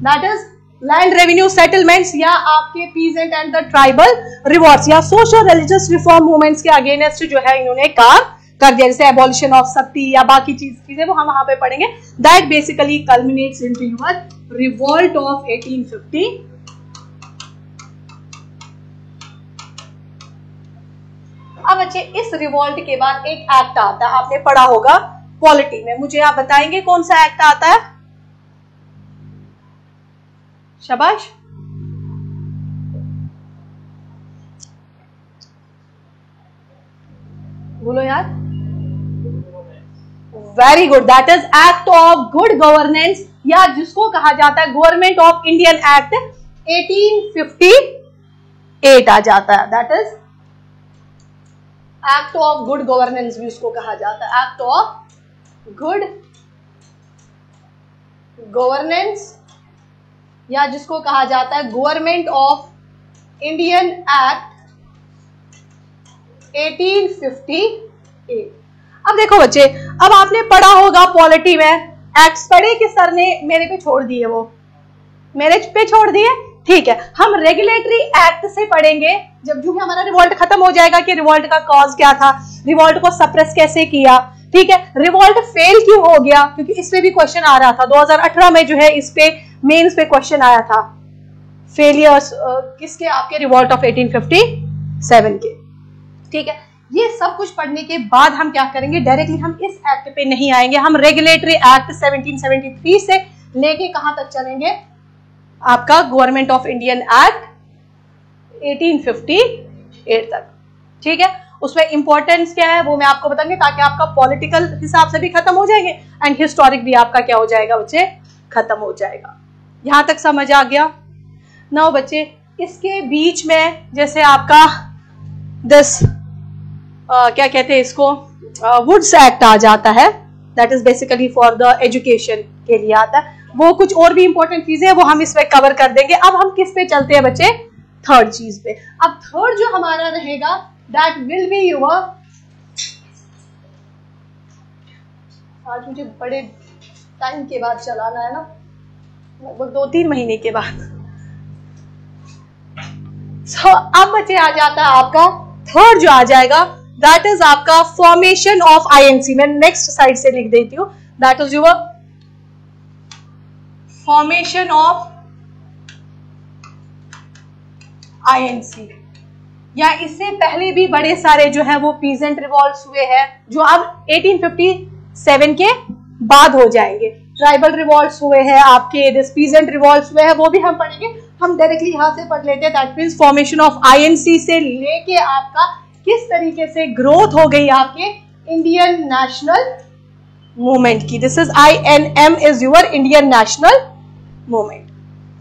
that is land revenue settlements, या आपके peasant and the tribal revolts, या सोशल रिलीजियस रिफॉर्म मूवमेंट्स के अगेंस्ट जो है इन्होंने काम कर दिया, जैसे एबॉलिशन ऑफ सती या बाकी चीजें वो हम वहां पे पढ़ेंगे। That basically कल्मिनेट्स into your revolt of 1850। अब बच्चे इस रिवॉल्ट के बाद एक एक्ट आता है, आपने पढ़ा होगा पॉलिटी में, मुझे आप बताएंगे कौन सा एक्ट आता है? शाबाश, बोलो यार। Very good, that is act of good governance, या जिसको कहा जाता है गवर्नमेंट ऑफ इंडियन एक्ट 1858 आ जाता है। That is act of good governance भी उसको कहा जाता है, एक्ट ऑफ गुड गवर्नेंस, या जिसको कहा जाता है गवर्नमेंट ऑफ इंडियन एक्ट 1858। अब देखो बच्चे, अब आपने पढ़ा होगा पॉलिटी में, एक्ट्स पढ़े कि सर ने मेरे पे छोड़ दिए, वो मेरे पे छोड़ दिए, ठीक है। हम रेगुलेटरी एक्ट से पढ़ेंगे जब जो हमारा रिवॉल्ट खत्म हो जाएगा कि रिवॉल्ट का कॉज क्या था, रिवॉल्ट को सप्रेस कैसे किया, ठीक है, रिवॉल्ट फेल क्यों हो गया, क्योंकि इस पे भी क्वेश्चन आ रहा था 2018 में, जो है इस पे मेंस पे क्वेश्चन आया था, फेलियर्स किसके, आपके रिवॉल्ट ऑफ 1857 के, ठीक है। ये सब कुछ पढ़ने के बाद हम क्या करेंगे, डायरेक्टली हम इस एक्ट पे नहीं आएंगे, हम रेगुलेटरी एक्ट 1773 से लेके कहां तक चलेंगे, आपका गवर्नमेंट ऑफ इंडियन एक्ट 1858 तक, ठीक है। उसमें इंपॉर्टेंस क्या है वो मैं आपको बताऊंगी, ताकि आपका पॉलिटिकल हिसाब से भी खत्म हो जाएंगे एंड हिस्टोरिक भी आपका क्या हो जाएगा बच्चे, खत्म हो जाएगा। यहां तक समझ आ गया? नाउ बच्चे, इसके बीच में जैसे आपका दिस क्या कहते हैं इसको, वुड्स एक्ट आ जाता है, that is basically for the education के लिए आता है। वो कुछ और भी इंपॉर्टेंट चीजें हैं वो हम इसमें कवर कर देंगे। अब हम किस पे चलते हैं बच्चे, थर्ड चीज पे। अब थर्ड जो हमारा रहेगा दैट विल बी योर, आज मुझे बड़े टाइम के बाद चलाना है ना, लगभग 2-3 महीने के बाद। So, अब बच्चे आ जाता है आपका थर्ड जो आ जाएगा, दैट इज आपका फॉर्मेशन ऑफ आईएनसी। मैं नेक्स्ट साइड से लिख देती हूं, that is your formation of INC. या इससे पहले भी बड़े सारे जो है वो पीजेंट रिवॉल्ट्स हुए हैं, जो अब 1857 के बाद हो जाएंगे। ट्राइबल रिवॉल्ट्स हुए हैं आपके, दिस पीजेंट रिवॉल्ट्स हुए हैं, वो भी हम पढ़ेंगे। हम डायरेक्टली यहां से पढ़ लेते हैं, that means formation of INC से लेके आपका किस तरीके से ग्रोथ हो गई आपके इंडियन नेशनल मूवमेंट की। This is INM is your Indian national movement,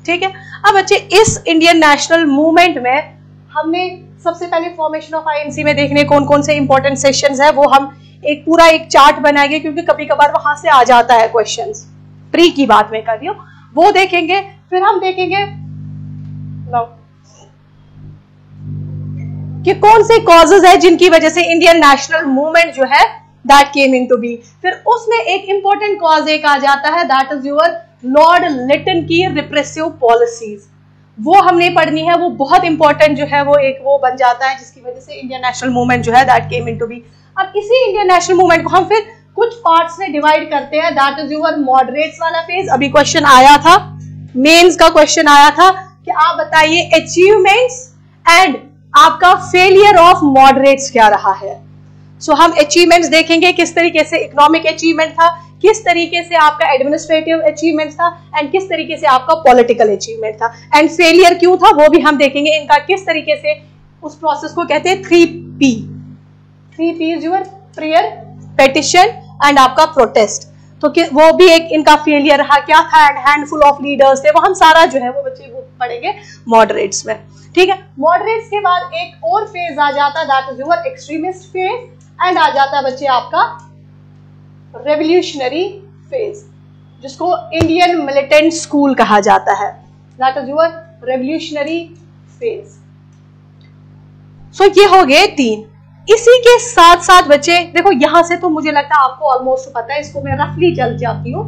ठीक है। अब बच्चे इस इंडियन नेशनल मूवमेंट में हमने सबसे पहले फॉर्मेशन ऑफ आईएनसी में देखने कौन कौन से इंपॉर्टेंट सेक्शंस है, वो हम एक पूरा एक चार्ट बनाएंगे, क्योंकि कभी कभार वहां से आ जाता है क्वेश्चंस, प्री की बात में कर रही हूं, वो देखेंगे। फिर हम देखेंगे कि कौन से कॉजेज है जिनकी वजह से इंडियन नेशनल मूवमेंट जो है दैट केम इनटू बी। फिर उसमें एक इंपॉर्टेंट कॉज एक आ जाता है, that is your lord Lytton की रिप्रेसिव पॉलिसीज। वो हमने पढ़नी है, वो बहुत इंपॉर्टेंट जो है वो एक वो बन जाता है, जिसकी वजह से इंडियन नेशनल मूवमेंट जो है दैट केम इनटू बी। अब इसी इंडियन नेशनल मूवमेंट को हम फिर कुछ पार्ट्स में डिवाइड करते हैं, दैट इज योर मॉडरेट्स वाला फेज। अभी क्वेश्चन आया था, मेंस का क्वेश्चन आया था कि आप बताइए अचीवमेंट्स एंड आपका फेलियर ऑफ मॉडरेट्स क्या रहा है। सो हम अचीवमेंट्स देखेंगे, किस तरीके से इकोनॉमिक अचीवमेंट था, किस तरीके से आपका एडमिनिस्ट्रेटिव अचीवमेंट था, एंड किस तरीके से आपका पॉलिटिकल अचीवमेंट था, एंड फेलियर क्यों था वो भी हम देखेंगे। इनका किस तरीके से उस प्रोसेस को कहते हैं 3P। 3P is your prayer, petition and आपका प्रोटेस्ट। तो वो भी एक इनका फेलियर रहा, क्या था, एंड हैंडफुल ऑफ लीडर्स थे, वो हम सारा जो है वो बच्चे वो पढ़ेंगे मॉडरेट्स में। ठीक है, मॉडरेट्स के बाद एक और फेज आ जाता है, that is your extremist phase, and आ जाता है बच्चे आपका रेवोल्यूशनरी फेज, जिसको इंडियन मिलिटेंट स्कूल कहा जाता है, that is your revolutionary phase. So ये हो गए 3। इसी के साथ साथ बच्चे देखो, यहां से तो मुझे लगता है आपको ऑलमोस्ट पता है, इसको मैं रफली चल जाती हूँ।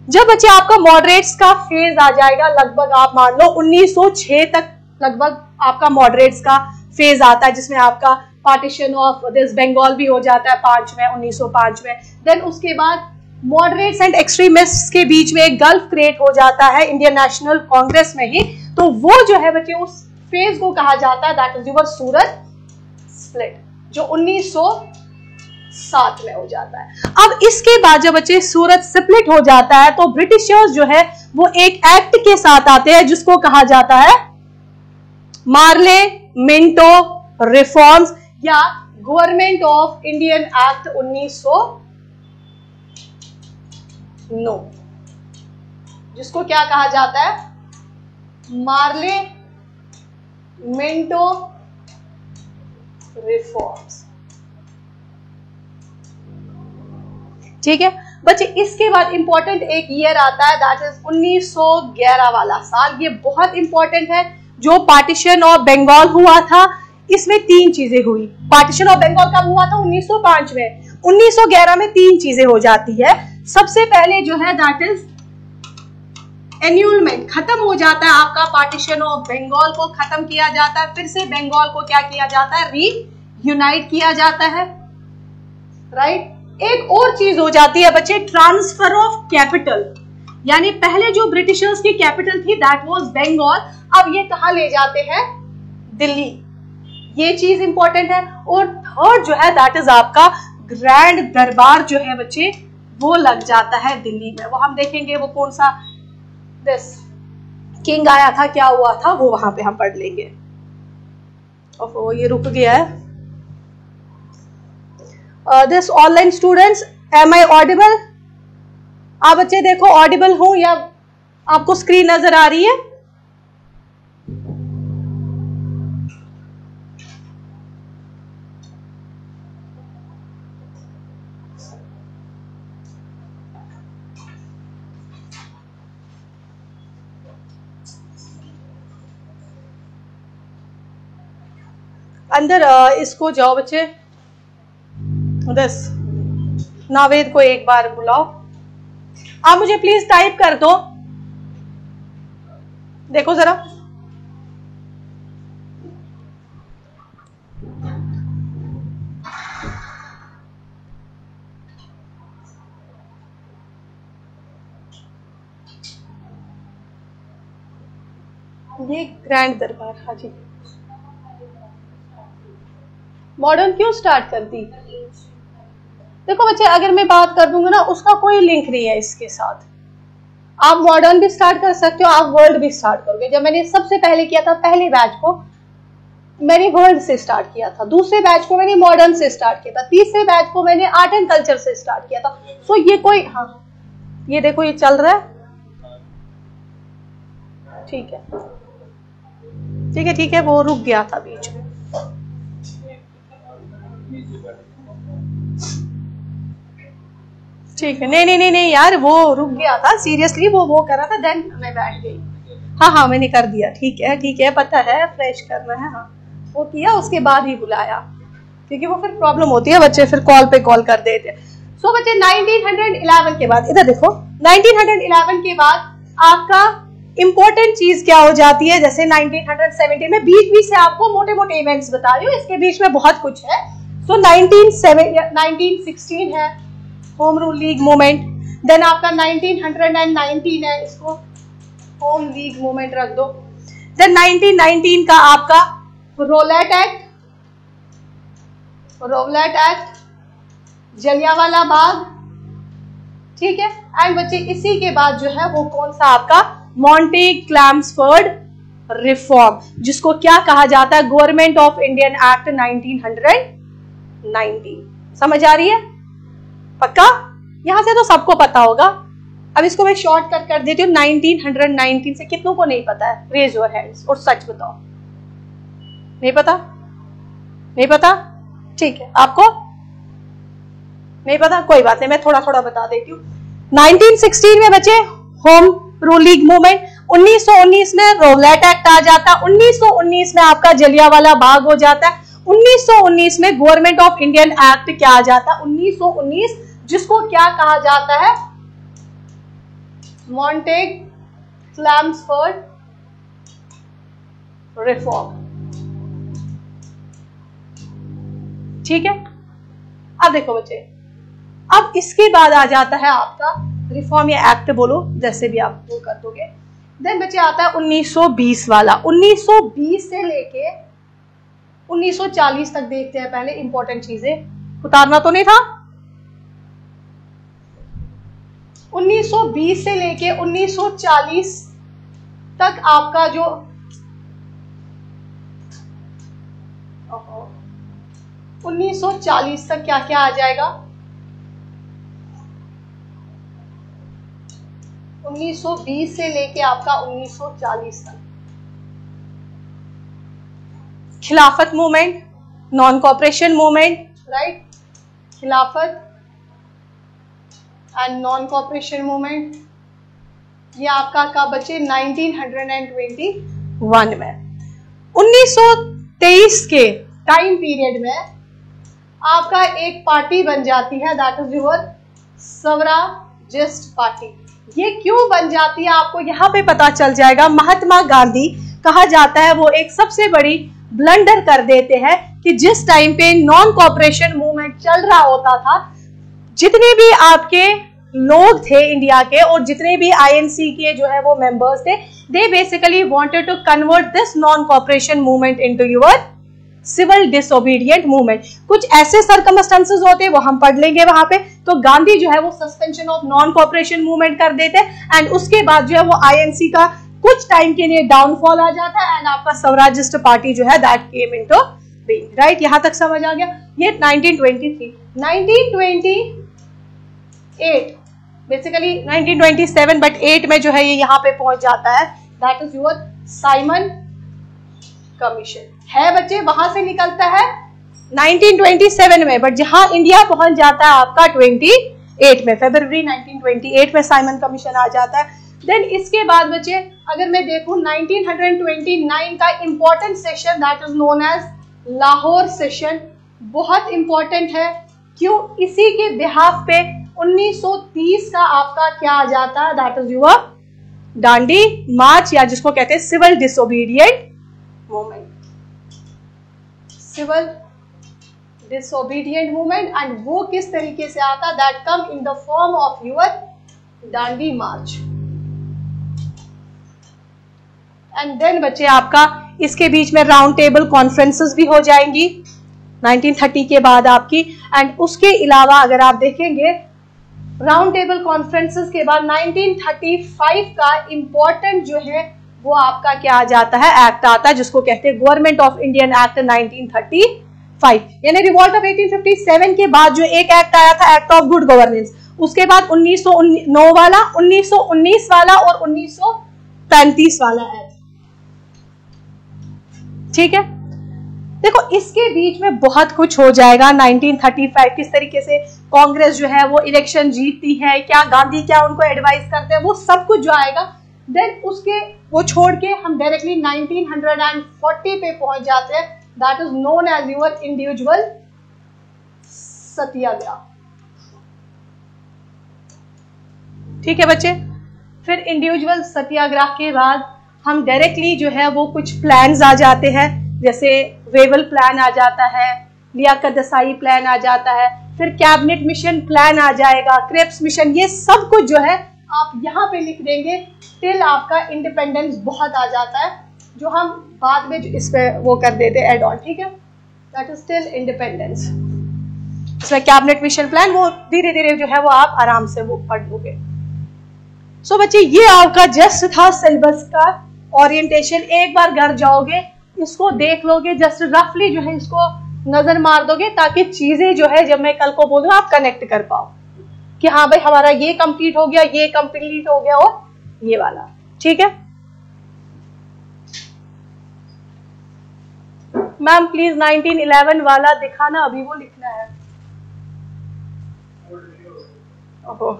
जब बच्चे आपका मॉडरेट्स का फेज आ जाएगा, लगभग आप मान लो 1906 तक लगभग आपका मॉडरेट्स का फेज आता है, जिसमें आपका पार्टीशन ऑफ दिस बंगाल भी हो जाता है 5 में, 1905 में। देन उसके बाद मॉडरेट्स एंड एक्सट्रीमिस्ट्स के बीच में एक गल्फ क्रिएट हो जाता है इंडियन नेशनल कांग्रेस में ही। तो वो जो है बच्चे उस फेज को कहा जाता है, that is your Surat split, जो 1907 में हो जाता है। अब इसके बाद जब बच्चे सूरत स्प्लिट हो जाता है, तो ब्रिटिशर्स जो है वो एक एक्ट के साथ आते हैं, जिसको कहा जाता है मार्ले मिंटो रिफॉर्म्स या गवर्नमेंट ऑफ इंडियन एक्ट 1909, जिसको क्या कहा जाता है, मार्ले मिंटो रिफॉर्म्स। ठीक है बच्चे, इसके बाद इंपॉर्टेंट एक ईयर आता है, दैट इज 1911 वाला साल। ये बहुत इंपॉर्टेंट है, जो पार्टीशन ऑफ बंगाल हुआ था, इसमें 3 चीजें हुई। पार्टीशन ऑफ बंगाल कब हुआ था, 1905 में। 1911 में 3 चीजें हो जाती है। सबसे पहले जो है दैट इज एन्यूलमेंट, खत्म हो जाता है आपका पार्टीशन ऑफ बंगाल को खत्म किया जाता है, फिर से बंगाल को क्या किया जाता है, रीयूनाइट किया जाता है, राइट। एक और चीज हो जाती है बच्चे, ट्रांसफर ऑफ कैपिटल, यानी पहले जो ब्रिटिशर्स की कैपिटल थी दैट वाज बंगाल, अब ये कहां ले जाते हैं, दिल्ली। ये चीज इंपॉर्टेंट है। और थर्ड जो है दैट इज आपका ग्रैंड दरबार जो है बच्चे वो लग जाता है दिल्ली में। वो हम देखेंगे वो कौन सा दिस किंग आया था, क्या हुआ था, वो वहां पे हम पढ़ लेंगे। और वो ये रुक गया है। This online students, am I audible? आप बच्चे देखो ऑडिबल हूं या आपको स्क्रीन नजर आ रही है? अंदर इसको जाओ बच्चे, दस नावेद को एक बार बुलाओ। आप मुझे प्लीज टाइप कर दो, देखो जरा। ये ग्रैंड दरबार, हाँ जी। मॉडर्न क्यों स्टार्ट कर दी? देखो बच्चे, अगर मैं बात कर दूंगा ना, उसका कोई लिंक नहीं है इसके साथ। आप मॉडर्न भी स्टार्ट कर सकते हो, आप वर्ल्ड भी स्टार्ट करोगे। जब मैंने सबसे पहले किया था, पहले बैच को मैंने वर्ल्ड से स्टार्ट किया था, दूसरे बैच को मैंने मॉडर्न से स्टार्ट किया था, तीसरे बैच को मैंने आर्ट एंड कल्चर से स्टार्ट किया था। सो ये कोई, हाँ ये देखो ये चल रहा है, ठीक है ठीक है ठीक है, वो रुक गया था बीच में। ठीक है, नहीं नहीं नहीं नहीं यार, वो रुक गया था सीरियसली, वो कर रहा था, देन मैं बैठ गई। हाँ हाँ मैंने कर दिया, ठीक है पता है, फ्रेश करना है, हाँ वो किया, उसके बाद ही बुलाया, क्योंकि वो फिर प्रॉब्लम होती है, बच्चे फिर कॉल पे कॉल कर देते हैं। सो बच्चे 1911 के बाद, इधर देखो, 1911 के बाद आपका इंपॉर्टेंट चीज क्या हो जाती है, जैसे 1970 में बीच बीच से आपको मोटे मोटे इवेंट्स बता रही हूँ, इसके बीच में बहुत कुछ है। सो 1916 है home rule league movement, then आपका 1919 है, इसको होम लीग मूवमेंट रख दो। देन 1919 का आपका रोलेट एक्ट, जलियांवाला बाग, ठीक है। एंड बच्चे इसी के बाद जो है वो कौन सा आपका मॉन्टे-क्लेम्सफोर्ड रिफॉर्म, जिसको क्या कहा जाता है, गवर्नमेंट ऑफ इंडियन एक्ट 1990। समझ आ रही है? पक्का? यहां से तो सबको पता होगा। अब इसको मैं शॉर्टकट कर देती हूँ। 1919 से कितनों को नहीं पता है? रेज योर हैंड्स और सच बताओ। नहीं पता? नहीं पता? ठीक है, आपको नहीं पता, कोई बात नहीं, मैं थोड़ा थोड़ा बता देती हूँ। 1916 में बच्चे होम रूल लीग मूवमेंट, 1919 में रोलेट एक्ट आ जाता है, 1919 में आपका जलियांवाला बाग हो जाता है, 1919 में गवर्नमेंट ऑफ इंडियन एक्ट क्या आ जाता है, 1919, जिसको क्या कहा जाता है, मॉन्टे-क्लेम्सफोर्ड रिफॉर्म। ठीक है, अब देखो बच्चे, अब इसके बाद आ जाता है आपका रिफॉर्म या एक्ट, बोलो जैसे भी आप वो कर दोगे। देन बच्चे आता है 1920 वाला। 1920 से लेके 1940 तक देखते हैं पहले। इंपॉर्टेंट चीजें उतारना तो नहीं था। 1920 से लेके 1940 तक आपका जो 1940 तक क्या क्या आ जाएगा, 1920 से लेके आपका 1940 तक खिलाफत movement, non cooperation movement, right, खिलाफत एंड नॉन कॉपरेशन मूवमेंट, ये आपका कब बचे, 1921 में। 1923 के टाइम पीरियड में आपका एक पार्टी बन जाती है, that is your Swarajist party. ये क्यों बन जाती है आपको यहाँ पे पता चल जाएगा। महात्मा गांधी कहा जाता है वो एक सबसे बड़ी ब्लंडर कर देते हैं कि जिस टाइम पे नॉन कॉपरेशन मूवमेंट चल रहा होता था, जितने भी आपके लोग थे इंडिया के और जितने भी आईएनसी के जो है वो मेंबर्स थे, they basically wanted to convert this non cooperation movement into your civil disobedient movement. कुछ ऐसे सर्कमस्टेंसेस होते हैं, वो हम पढ़ लेंगे वहां पे। तो गांधी जो है वो suspension of non cooperation movement कर देते हैं एंड उसके बाद जो है वो आईएनसी का कुछ टाइम के लिए डाउनफॉल आ जाता है एंड आपका स्वराजिस्ट पार्टी जो है that came into being, right. यहां तक समझ आ गया। ये 1923। 1928 बेसिकली 1927 बट 8 में जो है ये यहाँ पे पहुंच जाता है, that is your Simon commission है बच्चे। वहां से निकलता है 1927 में, बट जहां इंडिया पहुंच जाता है आपका 28 में, फरवरी 1928 में साइमन कमीशन आ जाता है। देन इसके बाद बच्चे अगर मैं देखूं 1929 का important session that is known as Lahore session, बहुत इंपॉर्टेंट है। क्यों? इसी के बिहाफ पे 1930 का आपका क्या आ जाता है, that is your Dandi march, या जिसको कहते हैं civil disobedient movement, civil disobedient movement. And वो किस तरीके से आता, that come in the form of your Dandi march. And then बच्चे आपका इसके बीच में राउंड टेबल कॉन्फ्रेंसेस भी हो जाएंगी 1930 के बाद आपकी। एंड उसके अलावा अगर आप देखेंगे राउंड टेबल कॉन्फ्रेंसेस के बाद 1935 का इंपॉर्टेंट जो है वो आपका क्या आ जाता है, एक्ट आता है, जिसको कहते हैं गवर्नमेंट ऑफ इंडियन एक्ट 1935। यानी रिवॉल्ट ऑफ 1857 के बाद जो एक एक्ट आया था, एक्ट ऑफ गुड गवर्नेंस, उसके बाद 1909 वाला, 1919 वाला और 1935 वाला एक्ट। ठीक है, देखो इसके बीच में बहुत कुछ हो जाएगा। 1935 किस तरीके से कांग्रेस जो है वो इलेक्शन जीतती है, क्या गांधी क्या उनको एडवाइस करते हैं, वो सब कुछ जो आएगा। देन उसके वो छोड़ के हम डायरेक्टली 1940 पे पहुंच जाते हैं, that is known as your individual satyagraha. ठीक है बच्चे, फिर इंडिविजुअल सत्याग्रह के बाद हम डायरेक्टली जो है वो कुछ प्लान्स आ जाते हैं, जैसे वेवल प्लान आ जाता है, लियाकत दसाई प्लान आ जाता है, फिर कैबिनेट मिशन प्लान आ जाएगा, क्रेप्स मिशन, ये सब कुछ जो है आप यहाँ पे लिख देंगे टिल आपका इंडिपेंडेंस बहुत आ जाता है, जो हम बाद में इस पे वो कर देते हैं एड ऑन, ठीक है, दैट इज टिल इंडिपेंडेंस। इसमें कैबिनेट मिशन प्लान वो धीरे धीरे जो है वो आप आराम से वो पढ़ लोगे। सो बच्चे ये आपका जस्ट था सिलेबस का ओरिएंटेशन। एक बार घर जाओगे इसको देख लोगे, जस्ट रफली जो है इसको नजर मार दोगे, ताकि चीजें जो है जब मैं कल को बोलूँ आप कनेक्ट कर पाओ कि हाँ भाई हमारा ये कंप्लीट हो गया, ये कंप्लीट हो गया और ये वाला, ठीक है। मैम प्लीज 1911 वाला दिखाना, अभी वो लिखना है। ओहो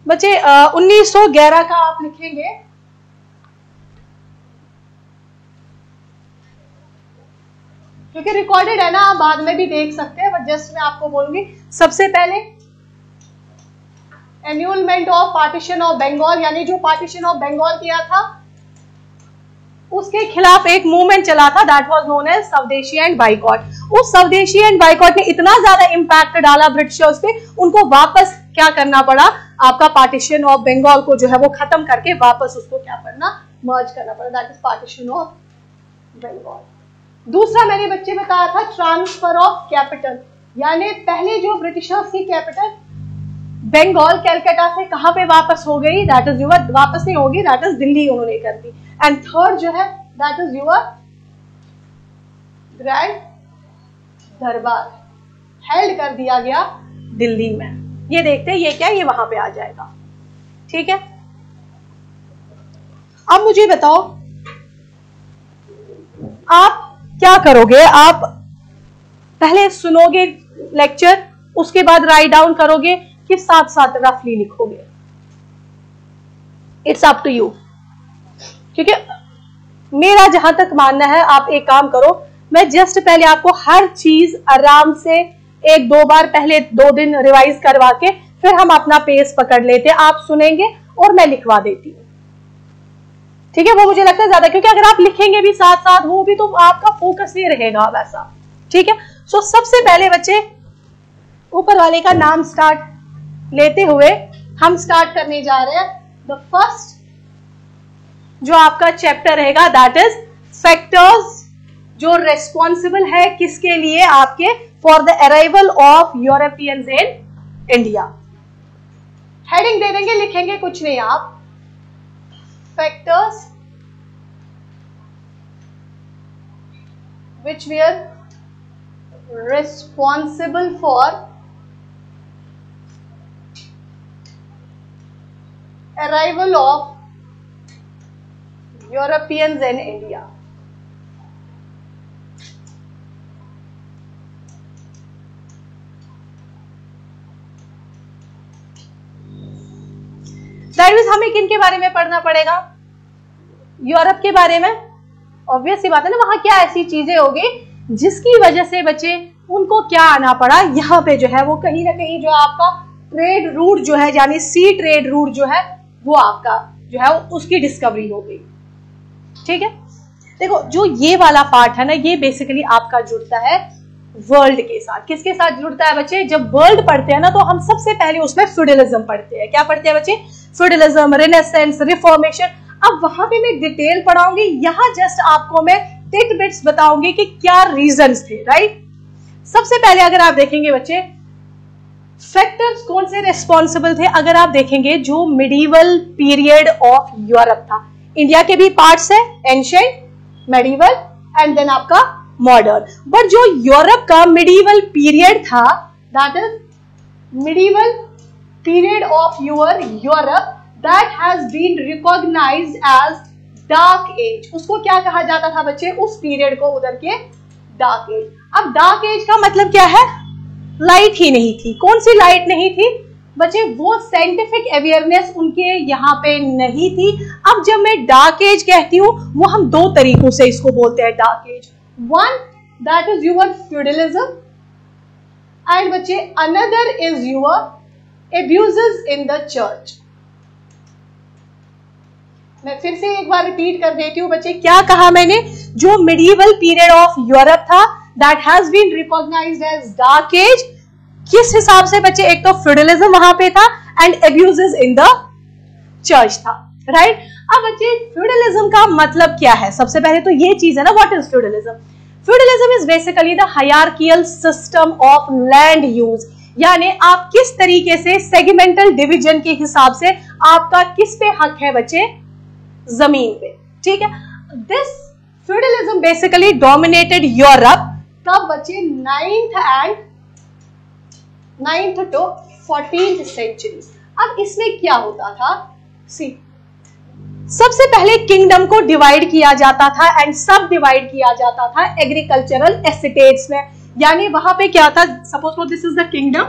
बच्चे 1911 का आप लिखेंगे, क्योंकि रिकॉर्डेड है ना, आप बाद में भी देख सकते हैं, बट जस्ट मैं आपको बोलूंगी। सबसे पहले एन्यूलमेंट ऑफ पार्टीशन ऑफ बंगाल, यानी जो पार्टीशन ऑफ बंगाल किया था उसके खिलाफ एक मूवमेंट चला था, दैट वाज नोन एज स्वदेशी एंड बाइकॉट। उस स्वदेशी एंड बाइकॉट ने इतना ज्यादा इंपैक्ट डाला ब्रिटिशर्स पे, उनको वापस क्या करना पड़ा, आपका पार्टीशन ऑफ बंगाल को जो है वो खत्म करके वापस उसको क्या करना, मर्ज करना पड़ा, that is partition of Bengal. दूसरा मैंने बच्चे बताया था ट्रांसफर ऑफ कैपिटल, यानी पहले जो ब्रिटिशर्स की कैपिटल बंगाल कलकत्ता से कहां पे वापस हो गई, दैट इज यूर, वापस नहीं होगी, दैट इज दिल्ली उन्होंने कर दी। एंड थर्ड जो है दैट इज यूर ग्रैंड दरबार, हेल्ड कर दिया गया दिल्ली में। ये देखते हैं ये क्या, ये वहां पे आ जाएगा, ठीक है। अब मुझे बताओ आप क्या करोगे, आप पहले सुनोगे लेक्चर, उसके बाद राइट डाउन करोगे कि साथ साथ रफली लिखोगे, इट्स अप टू यू। क्योंकि मेरा जहां तक मानना है, आप एक काम करो, मैं जस्ट पहले आपको हर चीज आराम से एक दो बार पहले 2 दिन रिवाइज करवा के फिर हम अपना पेस पकड़ लेते, आप सुनेंगे और मैं लिखवा देती हूँ, ठीक है। वो मुझे लगता है ज्यादा, क्योंकि अगर आप लिखेंगे भी साथ साथ वो भी तो आपका फोकस नहीं रहेगा वैसा, ठीक है। सो सबसे पहले बच्चे ऊपर वाले का नाम स्टार्ट लेते हुए हम स्टार्ट करने जा रहे हैं। द फर्स्ट जो आपका चैप्टर रहेगा दैट इज फैक्टर्स, जो रेस्पॉन्सिबल है किसके लिए, आपके for the arrival of Europeans in India. Heading दे देंगे, लिखेंगे कुछ नहीं आप, factors which were responsible for arrival of Europeans in India. That means हमें किन के बारे में पढ़ना पड़ेगा, यूरोप के बारे में। ऑब्वियस सी बात है ना, वहां क्या ऐसी चीजें होगी जिसकी वजह से बच्चे उनको क्या आना पड़ा, यहाँ पे जो है वो कहीं ना कहीं जो आपका ट्रेड रूट जो है, यानी सी ट्रेड रूट जो है वो आपका जो है उसकी डिस्कवरी हो गई, ठीक है। देखो जो ये वाला पार्ट है ना, ये बेसिकली आपका जुड़ता है वर्ल्ड के साथ। किसके साथ जुड़ता है बच्चे, जब वर्ल्ड पढ़ते हैं ना तो हम सबसे पहले उसमें फ्यूडलिज्म पढ़ते हैं। क्या पढ़ते हैं बच्चे, फ्यूडलिज्म, रेनेसेंस, रिफॉर्मेशन। अब वहां पे मैं डिटेल पढ़ाऊंगी, यहां जस्ट आपको मैं टिट बिट्स बताऊंगी कि क्या रीजंस थे, राइट। सबसे पहले अगर आप देखेंगे बच्चे फैक्टर्स कौन से रेस्पॉन्सिबल थे, अगर आप देखेंगे जो मिडीवल पीरियड ऑफ यूरोप था, इंडिया के भी पार्ट्स है, एंशिएंट, मेडिवल एंड देन आपका मॉडर्न, बट जो यूरोप का मिडीवल पीरियड था that is medieval period of your Europe that has been recognized as dark age. उसको क्या कहा जाता था बच्चे, उस पीरियड को उधर के डार्क एज। अब डार्क एज का मतलब क्या है, लाइट ही नहीं थी। कौन सी लाइट नहीं थी बच्चे, वो साइंटिफिक अवेयरनेस उनके यहाँ पे नहीं थी। अब जब मैं डार्क एज कहती हूँ वो हम दो तरीकों से इसको बोलते हैं dark age. One that is your feudalism and बच्चे another is your abuses in the church. मैं फिर से एक बार रिपीट कर देती हूँ बच्चे, क्या कहा मैंने, जो मिडीवल पीरियड ऑफ यूरोप था that has been recognized as dark age, किस हिसाब से बच्चे, एक तो फ्यूडलिज्म वहां पे था and abuses in the church था, राइट। अब बच्चे फ्यूडलिज्म का मतलब क्या है, सबसे पहले तो ये चीज है ना, what is feudalism. Feudalism is basically the hierarchical system of land use, यानी आप किस तरीके से सेगमेंटल डिवीजन के हिसाब से आपका किस पे हक है बच्चे, जमीन पे, ठीक है। This feudalism basically dominated Europe कब बच्चे, 9th to 14th सेंचुरी। अब इसमें क्या होता था, सी, सबसे पहले किंगडम को डिवाइड किया जाता था एंड सब डिवाइड किया जाता था एग्रीकल्चरल एस्टेट्स में, यानी वहां पे क्या था, suppose this is the kingdom,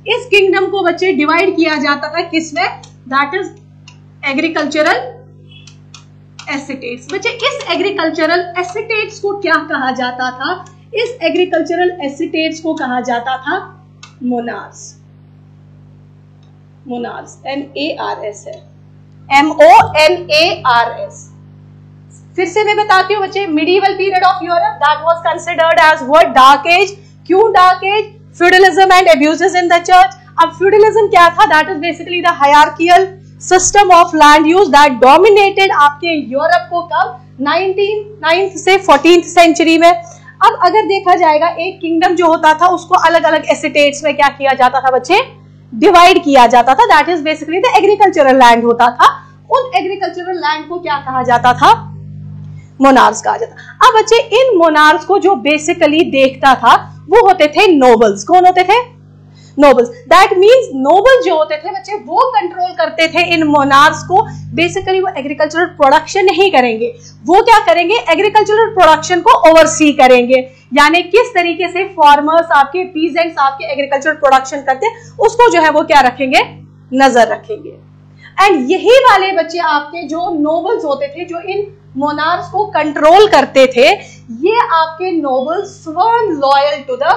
इस किंगडम को बच्चे डिवाइड किया जाता था किसमें, दैट इज एग्रीकल्चरल एस्टेट्स। बच्चे इस एग्रीकल्चरल एस्टेट्स को क्या कहा जाता था, इस एग्रीकल्चरल एस्टेट्स को कहा जाता था मोनार्स, मोनार्स, MARS है, MONARS। फिर से मैं बताती हूँ बच्चे, medieval period of Europe that was considered as what, dark age. क्यों dark age, feudalism and abuses in the church. अब फ्यूडलिज्म क्या था, that is basically the hierarchical system of land use that dominated आपके Europe को कब, 9th से 14th century में। अब अगर देखा जाएगा, एक किंगडम जो होता था उसको अलग अलग एस्टेट्स में क्या किया जाता था बच्चे, डिवाइड किया जाता था, that is basically the agricultural land होता था। उन एग्रीकल्चरल लैंड को क्या कहा जाता था, मोनार्स कहा जाता। अब बच्चे इन मोनार्स को जो बेसिकली देखता था वो होते थे नोबल्स। कौन होते थे, नोबल्स। दैट मींस नोबल जो होते थे बच्चे वो कंट्रोल करते थे इन मोनार्स को। बेसिकली वो एग्रीकल्चरल प्रोडक्शन नहीं करेंगे, वो क्या करेंगे, एग्रीकल्चरल प्रोडक्शन को ओवरसी करेंगे, यानी किस तरीके से फार्मर्स आपके, पीजेंट्स आपके एग्रीकल्चरल प्रोडक्शन करते उसको जो है वो क्या रखेंगे, नजर रखेंगे। एंड यही वाले बच्चे आपके जो नोबल्स होते थे, जो इन मोनार्स को कंट्रोल करते थे, ये आपके नोबल्स स्वर्ण लॉयल टू द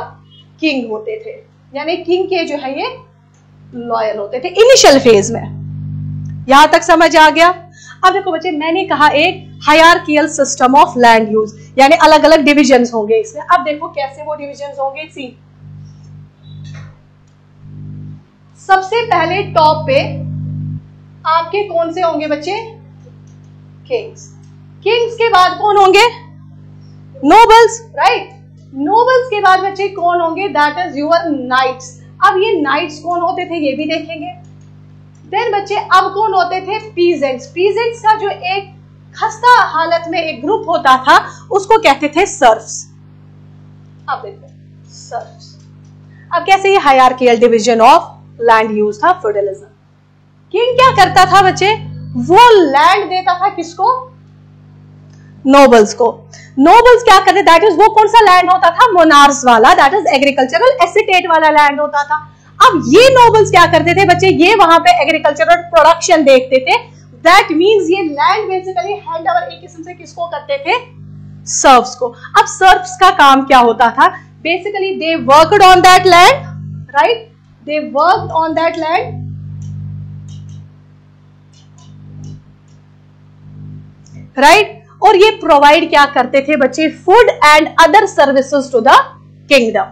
किंग होते थे, यानी किंग के जो है ये लॉयल होते थे इनिशियल फेज में। यहां तक समझ आ गया। अब देखो बच्चे, मैंने कहा एक hierarchical system of land use, यानी अलग अलग डिविजन्स होंगे इसमें। अब देखो कैसे वो डिविजन्स होंगे, सी, सबसे पहले टॉप पे आपके कौन से होंगे बच्चे, किंग्स। किंग्स के बाद कौन होंगे, नोबल्स, राइट। नोबल्स के बाद बच्चे कौन होंगे, दैट इज योर नाइट्स। अब ये नाइट्स कौन होते थे ये भी देखेंगे। देन बच्चे अब कौन होते थे, पीजेंट्स। पीजेंट्स का जो एक खस्ता हालत में एक ग्रुप होता था उसको कहते थे सर्फ्स। अब देखो सर्फ्स। अब कैसे ये hierarchical division of land use था, फ्यूडलिज्म। किंग क्या करता था बच्चे, वो लैंड देता था किसको, नोबल्स को। नोबल्स क्या करते, दैट इज वो कौन सा लैंड होता था, मोनार्स वाला, दैट इज एग्रीकल्चरल एस्टेट वाला लैंड होता था। अब ये नोबल्स क्या करते थे बच्चे, ये वहां पे एग्रीकल्चरल प्रोडक्शन देखते थे। दैट मींस ये लैंड बेसिकली हैंड ओवर एक किस्म से किसको करते थे, सर्फ्स को। अब सर्फ्स का काम क्या होता था, basically they worked on that land, right, they worked on that land, right. और ये प्रोवाइड क्या करते थे बच्चे, food and other services to the kingdom.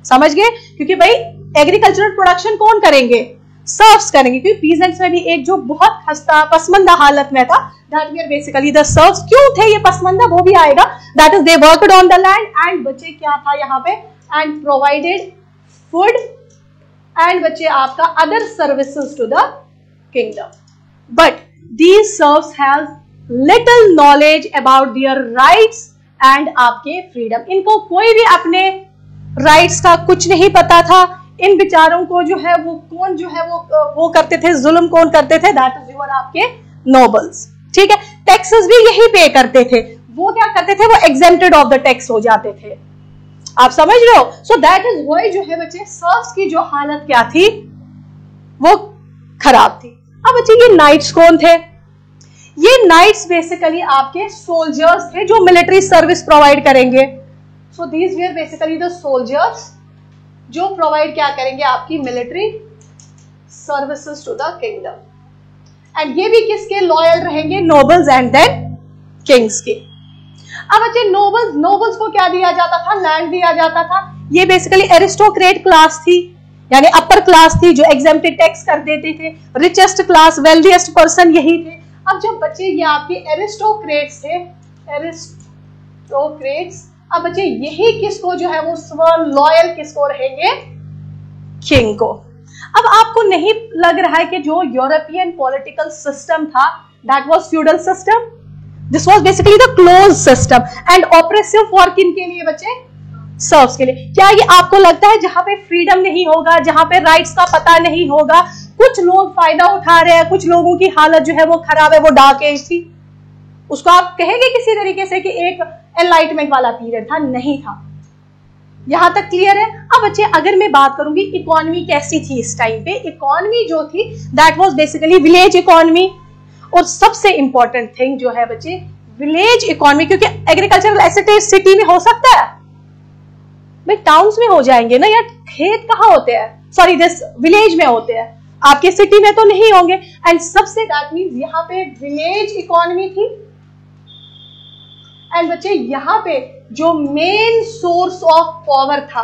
समझ गए, क्योंकि भाई एग्रीकल्चरल प्रोडक्शन कौन करेंगे, सर्व्स करेंगे, क्योंकि पीजेंट्स में भी एक जो बहुत खस्ता पसमंदा हालत में था, that we are basically the serfs. क्यों थे ये पसमंदा, वो भी आएगा, that is they worked on the land and बच्चे क्या था यहाँ पे, एंड प्रोवाइडेड फूड एंड बच्चे आपका other services to the kingdom. But these serfs has little knowledge about their rights and आपके फ्रीडम। इनको कोई भी अपने राइट्स का कुछ नहीं पता था। इन बेचारों को जो है वो कौन जो है वो करते थे, जुल्म कौन करते थे, दैट इज योर आपके नोबल्स, ठीक है। टैक्सेस भी यही पे करते थे। वो क्या करते थे, वो एग्जेम्प्टेड ऑफ द टैक्स हो जाते थे। आप समझ रहे हो। सो दैट इज व्हाई जो है बच्चे सर्व्स की जो हालत क्या थी, वो खराब थी। अब बच्चे ये नाइट्स कौन थे, ये नाइट्स बेसिकली आपके सोल्जर्स थे जो मिलिट्री सर्विस प्रोवाइड करेंगे। So these were basically the soldiers जो प्रोवाइड क्या करेंगे, आपकी military services to the kingdom. And ये भी किसके लॉयल रहेंगे? नोबल्स एंड देन किंग्स के। अब बच्चे नोबल्स को क्या दिया जाता था? लैंड दिया जाता था। ये बेसिकली एरिस्टोक्रेट क्लास थी, यानी अपर क्लास थी, जो एग्जेम्प्टेड टैक्स कर देते थे। रिचेस्ट क्लास, वेल्दीएस्ट पर्सन यही थे। अब जब बच्चे ये आपके एरिस्टोक्रेट्स थे, एरिस्टोक्रेट्स, अब बच्चे यही किसको जो है वो स्वर्ण लॉयल किसको रहेंगे? किंग को। अब आपको नहीं लग रहा है कि जो यूरोपियन पॉलिटिकल सिस्टम था that was feudal system, this was basically the close system and oppressive for किन के लिए बच्चे? सर्व्स के लिए। क्या ये आपको लगता है जहां पे फ्रीडम नहीं होगा, जहां पे राइट्स का पता नहीं होगा, कुछ लोग फायदा उठा रहे हैं, कुछ लोगों की हालत जो है वो खराब है, वो डार्क एज थी, उसको आप कहेंगे किसी तरीके से कि एक एनलाइटमेंट वाला पीरियड था? नहीं था। यहां तक क्लियर है? अब बच्चे अगर मैं बात करूंगी इकोनॉमी कैसी थी इस टाइम पे, इकोनॉमी जो थी that was basically village economy. और सबसे इंपॉर्टेंट थिंग जो है बच्चे, विलेज इकोनॉमी, क्योंकि एग्रीकल्चरल एसेट सिटी में हो सकता है, भाई टाउन्स में हो जाएंगे ना यार, खेत कहाँ होते हैं? सॉरी, दिस विलेज में होते हैं, आपके सिटी में तो नहीं होंगे। एंड सबसे दैट मींस यहाँ पे विलेज इकोनॉमी थी। एंड बच्चे यहाँ पे जो मेन सोर्स ऑफ पावर था,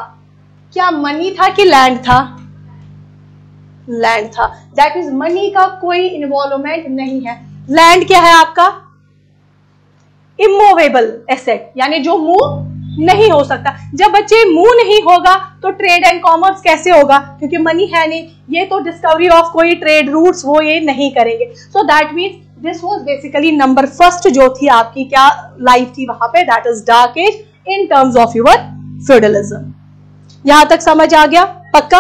क्या मनी था कि लैंड था? लैंड था। दैट मींस मनी का कोई इन्वॉल्वमेंट नहीं है। लैंड क्या है आपका? इमूवेबल एसेट, यानी जो मूव नहीं हो सकता। जब बच्चे मूव नहीं होगा तो ट्रेड एंड कॉमर्स कैसे होगा? क्योंकि मनी है नहीं। ये तो डिस्कवरी ऑफ कोई ट्रेड रूट्स वो ये नहीं करेंगे। So that means this was basically number first जो थी आपकी क्या लाइफ थी वहां पे, that is dark age in terms of your feudalism. यहां तक समझ आ गया? पक्का?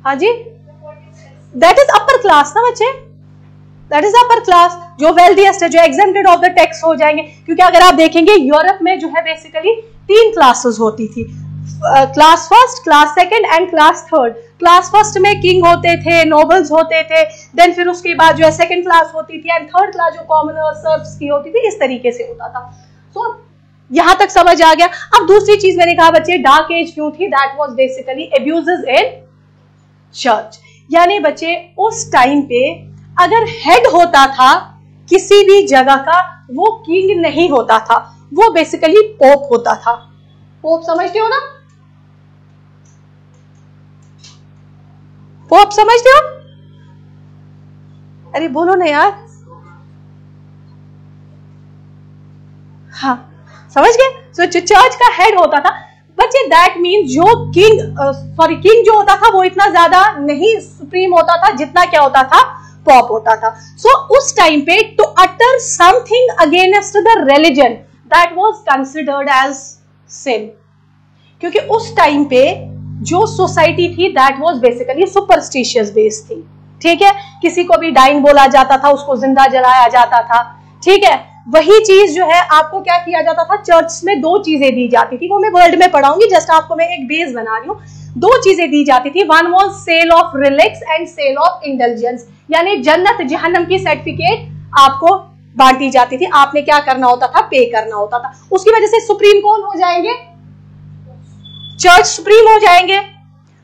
हाँ जी, दैट इज अपर क्लास ना बच्चे, दैट इज अपर क्लास, जो वेल्दीएस्ट है, जो एग्जेम्प्टेड ऑफ द टैक्स हो जाएंगे। क्योंकि अगर आप देखेंगे यूरोप में जो है बेसिकली 3 क्लासेस होती थी, class first, class second and class third. Class first में किंग होते थे, नोबल्स होते थे, देन फिर उसके बाद जो है सेकंड क्लास होती थी एंड थर्ड क्लास जो कॉमनर सर्व्स की होती थी, इस तरीके से होता था। सो यहां तक समझ आ गया। अब दूसरी चीज मैंने कहा बच्चे डार्क एज क्यों थी, that was basically abuses in church. यानी बच्चे उस टाइम पे अगर हेड होता था किसी भी जगह का, वो किंग नहीं होता था, वो बेसिकली पोप होता था। पोप समझते हो ना? पोप समझते हो? अरे बोलो ना यार। हाँ समझ गए? सो चर्च का हेड होता था बच्चे, दैट मीन जो किंग जो होता था वो इतना ज्यादा नहीं सुप्रीम होता था जितना क्या होता था, पॉप होता था। सो उस टाइम पे to utter something against the religion that was considered as sin, क्योंकि उस टाइम पे जो सोसाइटी थी that was basically superstitious based थी। ठीक है, किसी को भी डाइन बोला जाता था, उसको जिंदा जलाया जाता था। ठीक है, वही चीज जो है आपको क्या किया जाता था, चर्च में 2 चीजें दी जाती थी, वो मैं वर्ल्ड में पढ़ाऊंगी, जस्ट आपको मैं एक बेस बना रही हूँ। 2 चीजें दी जाती थी, one was sale of relics and sale of intelligence, यानी जन्नत जहन्नम की सर्टिफिकेट आपको बांटी जाती थी। आपने क्या करना होता था, पे करना होता था। उसकी वजह से सुप्रीम कौन हो जाएंगे, चर्च सुप्रीम हो जाएंगे।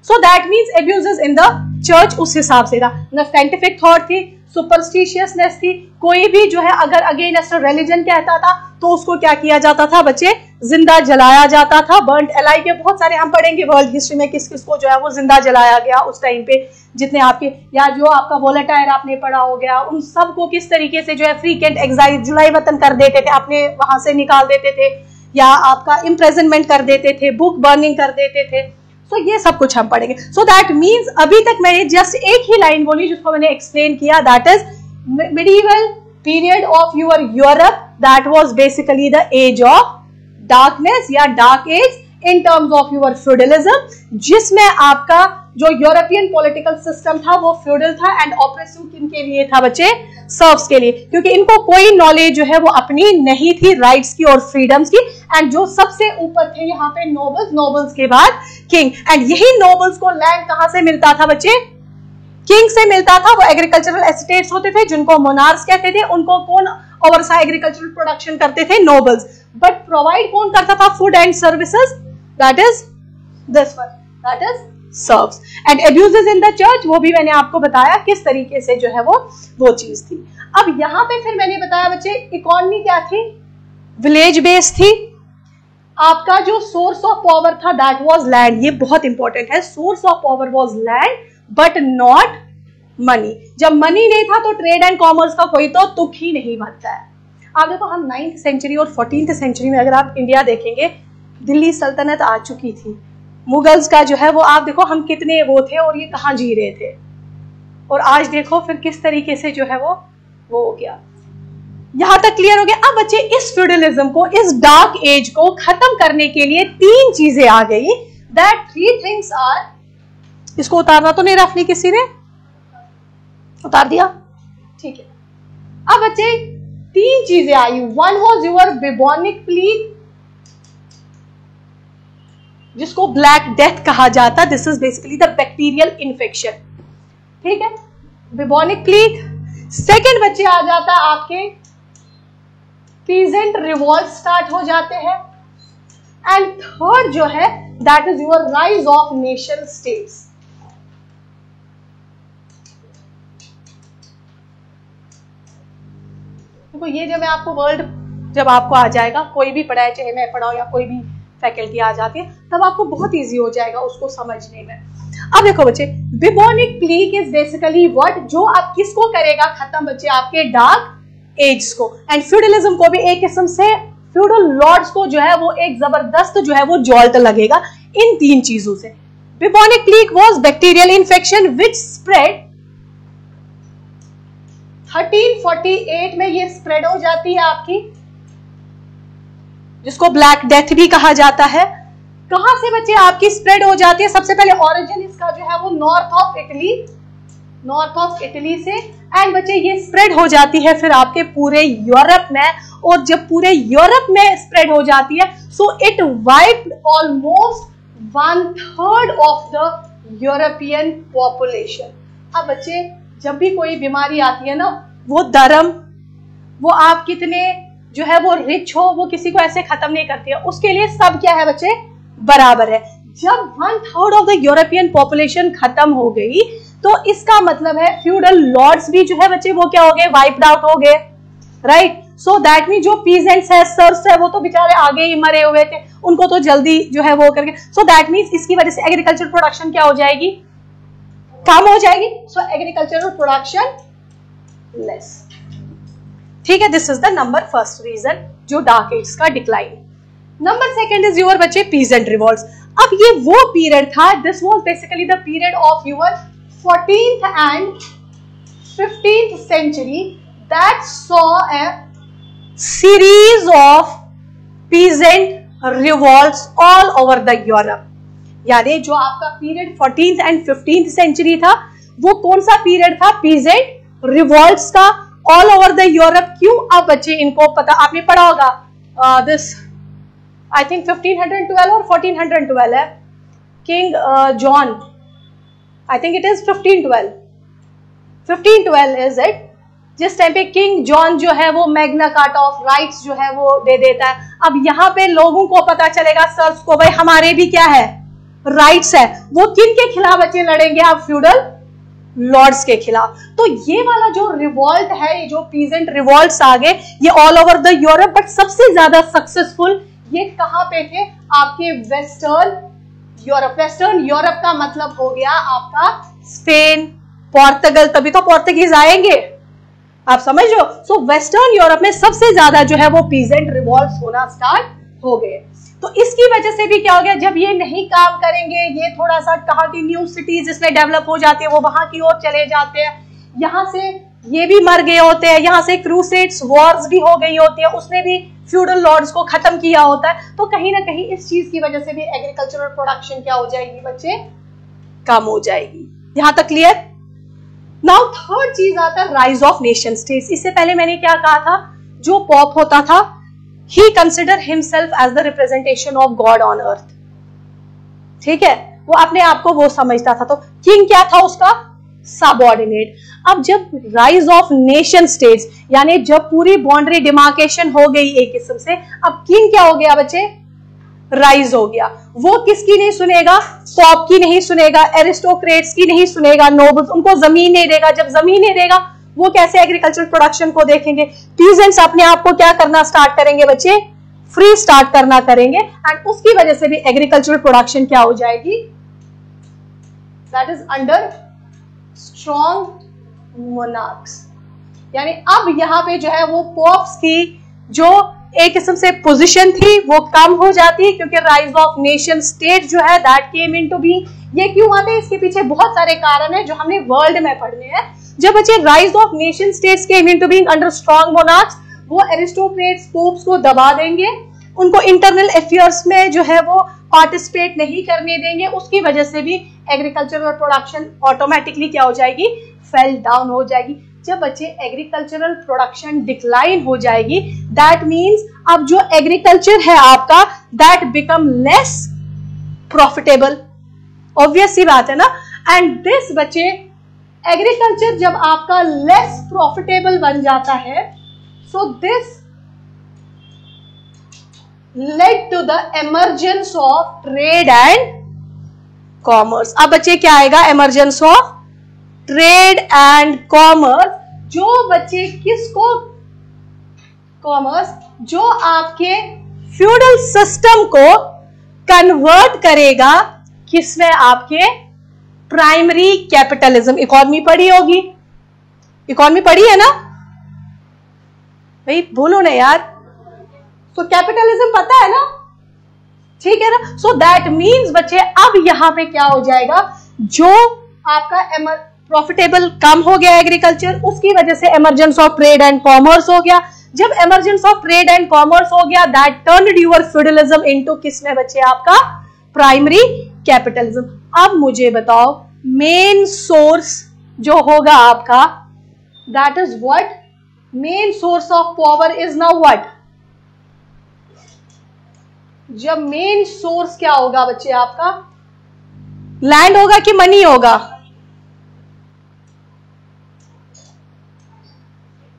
सो that means abuses in the church उस हिसाब से था। न साइंटिफिक थॉट थी, सुपरस्टिशियसनेस थी, कोई भी जो है अगर अगेंस्ट रिलीजन कहता था तो उसको क्या किया जाता था बच्चे, जिंदा जलाया जाता था। बर्न्ड अलाइव के बहुत सारे हम पढ़ेंगे वर्ल्ड हिस्ट्री में किस किस को जो है वो जिंदा जलाया गया उस टाइम पे, जितने आपके या जो आपका वोलेटायर आपने पढ़ा हो गया, उन सबको किस तरीके से जो है फ्रीक्वेंट एग्जाइल जुलाई वतन कर देते थे, अपने वहां से निकाल देते थे, या आपका इम्प्रेजनमेंट कर देते थे, बुक बर्निंग कर देते थे। सो ये सब कुछ हम पढ़ेंगे। सो दैट मीन्स अभी तक मैंने जस्ट एक ही लाइन बोली जिसको मैंने एक्सप्लेन किया, that is medieval period of your Europe, that was basically the age of darkness या dark age in terms of your feudalism, जिसमें आपका जो यूरोपियन पॉलिटिकल सिस्टम था वो फ्यूडल था एंड ऑपरेसिव किनके लिए था बच्चे, सर्व्स के लिए, क्योंकि इनको कोई नॉलेज जो है वो अपनी नहीं थी राइट्स की और फ्रीडम्स की। एंड जो सबसे ऊपर थे यहाँ पे नोबल्स, नोबल्स के बाद किंग, एंड यही नोबल्स को लैंड कहां से मिलता था बच्चे, किंग से मिलता था। वो एग्रीकल्चरल एस्टेट्स होते थे जिनको मोनार्क्स कहते थे, उनको कौन ओवरसा एग्रीकल्चरल प्रोडक्शन करते थे, नोबल्स। बट प्रोवाइड कौन करता था food and services, that is this one, that is serves and abuses in the church, वो भी मैंने आपको बताया किस तरीके से जो है वो चीज थी। अब यहाँ पे फिर मैंने बताया बच्चे इकोनॉमी क्या थी, विलेज बेस थी। आपका जो सोर्स ऑफ पावर था दैट वाज लैंड, ये बहुत इंपॉर्टेंट है, source of power was land but not money. जब मनी नहीं था तो ट्रेड एंड कॉमर्स का कोई तो तुक ही नहीं बनता है। आप देखो हम 9th सेंचुरी और 14th सेंचुरी में अगर आप इंडिया देखेंगे, दिल्ली सल्तनत आ चुकी थी, मुगल्स का जो है वो आप देखो हम कितने वो थे और ये कहाँ जी रहे थे, और आज देखो फिर किस तरीके से जो है वो हो गया। यहां तक क्लियर हो गया। अब बच्चे इस फ्यूडलिज्म को, इस डार्क एज को खत्म करने के लिए 3 चीजें आ गई। दैट 3 थिंग्स आर, इसको उतारना तो नहीं रफली किसी ने उतार दिया, ठीक है। अब बच्चे 3 चीजें आई। वन वॉज योर बिबॉनिक प्लीग, जिसको ब्लैक डेथ कहा जाता, this is basically the bacterial infection, ठीक है, बिबॉनिक प्लीग। सेकेंड बच्चे आ जाता आपके पीजेंट रिवॉल्ट स्टार्ट हो जाते हैं, एंड थर्ड जो है that is your rise of nation states. देखो ये जो मैं आपको वर्ल्ड जब आपको आ जाएगा, कोई भी पढ़ाए, चाहे मैं पढ़ाऊं या कोई भी फैकल्टी आ जाती है, तब आपको बहुत इजी हो जाएगा उसको समझने में। अब देखो बच्चे, बिबॉनिक प्लीग इज बेसिकली व्हाट, जो आप किसको करेगा खत्म बच्चे, आपके डार्क एज को, एंड फ्यूडलिज्म को भी एक किस्म से, फ्यूडल लॉर्ड्स को जो है वो एक जबरदस्त जो है वो जॉल्ट लगेगा इन 3 चीजों से। Bubonic plague was bacterial infection which spread 1348 में, ये स्प्रेड हो जाती है आपकी, जिसको ब्लैक डेथ भी कहा जाता है। कहां से बच्चे आपकी स्प्रेड हो जाती है? सबसे पहले ओरिजिन इसका जो है वो नॉर्थ ऑफ इटली से, एंड बच्चे ये स्प्रेड हो जाती है फिर आपके पूरे यूरोप में, और जब पूरे यूरोप में स्प्रेड हो जाती है so it wiped almost 1/3 of the European population. अब बच्चे जब भी कोई बीमारी आती है ना, वो धर्म, वो आप कितने जो है वो रिच हो, वो किसी को ऐसे खत्म नहीं करती है, उसके लिए सब क्या है बच्चे, बराबर है। जब 1/3 ऑफ द यूरोपियन पॉपुलेशन खत्म हो गई तो इसका मतलब है फ्यूडल लॉर्ड्स भी जो है बच्चे वो क्या हो गए, वाइप्ड आउट हो गए, राइट। सो दैट मीन जो पीजेंट्स है, सर्व्स है, वो तो बेचारे आगे ही मरे हुए थे, उनको तो जल्दी जो है वो करके, सो दैट मीन्स इसकी वजह से एग्रीकल्चर प्रोडक्शन क्या हो जाएगी, कम हो जाएगी। सो एग्रीकल्चरल प्रोडक्शन लेस, ठीक है। This is the number first reason जो डार्क एज का decline. Number second is your बच्चे पीजेंट रिवॉल्ट्स। अब ये वो पीरियड था, this was basically the period of your 14th and 15th century that saw a series of peasant revolts all over the Europe। यानी जो आपका period 14th and 15th century था, वो कौन सा पीरियड था, पीजेंट रिवॉल्ट्स का ऑल ओवर द यूरोप। क्यों? अब बच्चे इनको पता, आपने पढ़ा होगा दिस आई थिंक 1512 और 1412 है, king John, I think it is 1512 is it, जिस टाइम पे किंग जॉन जो है वो मैग्ना कार्टा ऑफ राइट्स जो है वो दे देता है। अब यहाँ पे लोगों को पता चलेगा, सर्स को, भाई हमारे भी क्या है, राइट्स है। वो किन के खिलाफ बच्चे लड़ेंगे, आप फ्यूडल लॉर्ड्स के खिलाफ। तो ये वाला जो रिवॉल्ट है, ये जो पीजेंट रिवॉल्ट्स आ गए, ये all over the Europe, but सबसे ज्यादा सक्सेसफुल ये कहां पे थे, आपके वेस्टर्न यूरोप। वेस्टर्न यूरोप का मतलब हो गया आपका स्पेन, पोर्तुगल, तभी तो पोर्तुगीज आएंगे, आप समझ लो। सो वेस्टर्न यूरोप में सबसे ज्यादा जो है वो पीजेंट रिवॉल्ट्स होना स्टार्ट हो गए। तो इसकी वजह से भी क्या हो गया, जब ये नहीं काम करेंगे, ये थोड़ा सा कहा कि न्यू सिटीज इसमें डेवलप हो जाती है, वो वहां की ओर चले जाते हैं, यहां से ये भी मर गए होते हैं, यहां से क्रूसेड्स वॉर्स भी हो गई होती है, उसने भी फ्यूडल लॉर्ड्स को खत्म किया होता है। तो कहीं ना कहीं इस चीज की वजह से भी एग्रीकल्चरल प्रोडक्शन क्या हो जाएगी बच्चे, कम हो जाएगी। यहां तक क्लियर? नाउ थर्ड चीज आता है राइज ऑफ नेशन स्टेट्स। इससे पहले मैंने क्या कहा था, जो पॉप होता था, he consider himself as the representation of God on earth, ठीक है, वो अपने आप को वो समझता था। तो किंग क्या था उसका, सबऑर्डिनेट। अब जब राइज ऑफ नेशन स्टेट्स, यानी जब पूरी बाउंड्री डिमार्केशन हो गई एक किस्म से, अब किंग क्या हो गया बच्चे, राइज हो गया। वो किसकी नहीं सुनेगा? पॉप की नहीं सुनेगा, एरिस्टोक्रेट्स की नहीं सुनेगा, नोबल्स, उनको जमीन नहीं देगा। जब जमीन नहीं देगा वो कैसे एग्रीकल्चर प्रोडक्शन को देखेंगे? पीजेंट्स अपने आप को क्या करना स्टार्ट करेंगे बच्चे? फ्री स्टार्ट करना करेंगे, एंड उसकी वजह से भी एग्रीकल्चरल प्रोडक्शन क्या हो जाएगी? That is under strong monarchs. यानी अब यहां पे जो है वो पॉप्स की जो एक किस्म से पोजीशन थी वो कम हो जाती है, क्योंकि राइज ऑफ नेशन स्टेट जो है दैट केम इनटू बीइंग। ये क्यों आते हैं? इसके पीछे बहुत सारे कारण हैं जो हमने वर्ल्ड में पढ़ने हैं। जब बच्चे rise of nation states came into being under strong monarchs, वो एरिस्टोक्रेट्स पोप्स को दबा देंगे, उनको इंटरनल अफेयर्स में जो है वो पार्टिसिपेट नहीं करने देंगे। उसकी वजह से भी एग्रीकल्चरल प्रोडक्शन ऑटोमेटिकली क्या हो जाएगी? फेल डाउन हो जाएगी। जब बच्चे एग्रीकल्चरल प्रोडक्शन डिक्लाइन हो जाएगी, दैट मीन्स अब जो एग्रीकल्चर है आपका that become less profitable. Obvious सी बात है ना। एंड दिस बच्चे एग्रीकल्चर जब आपका लेस प्रॉफिटेबल बन जाता है, so this led to the emergence of trade and commerce. अब बच्चे क्या आएगा? Emergence of trade and commerce. जो बच्चे किसको? कॉमर्स जो आपके फ्यूडल सिस्टम को कन्वर्ट करेगा किसमें? आपके प्राइमरी कैपिटलिज्म। इकोनॉमी पढ़ी होगी, इकोनॉमी पढ़ी है ना भाई? बोलो ना यार। तो कैपिटलिज्म पता है ना? ठीक है ना। सो दैट मीन्स बच्चे अब यहां पे क्या हो जाएगा? जो आपका प्रॉफिटेबल कम हो गया एग्रीकल्चर, उसकी वजह से emergence of trade and commerce हो गया। जब emergence of trade and commerce हो गया, that turned your feudalism into किसमें बच्चे? आपका प्राइमरी कैपिटलिज्म। अब मुझे बताओ मेन सोर्स जो होगा आपका, that is what? Main source of power is now what? जब मेन सोर्स क्या होगा बच्चे आपका? लैंड होगा कि मनी होगा?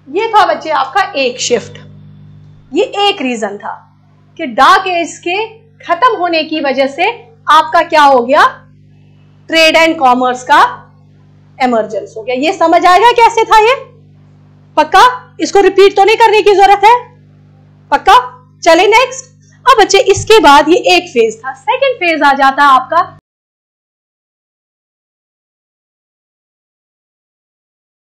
ये था बच्चे आपका एक शिफ्ट। ये एक रीजन था कि डार्क एज के खत्म होने की वजह से आपका क्या हो गया? ट्रेड एंड कॉमर्स का एमर्जेंस हो गया। ये समझ आएगा कैसे था ये? पक्का? इसको रिपीट तो नहीं करने की जरूरत है? पक्का? चले नेक्स्ट। अब बच्चे इसके बाद ये एक फेज था। सेकंड फेज आ जाता है आपका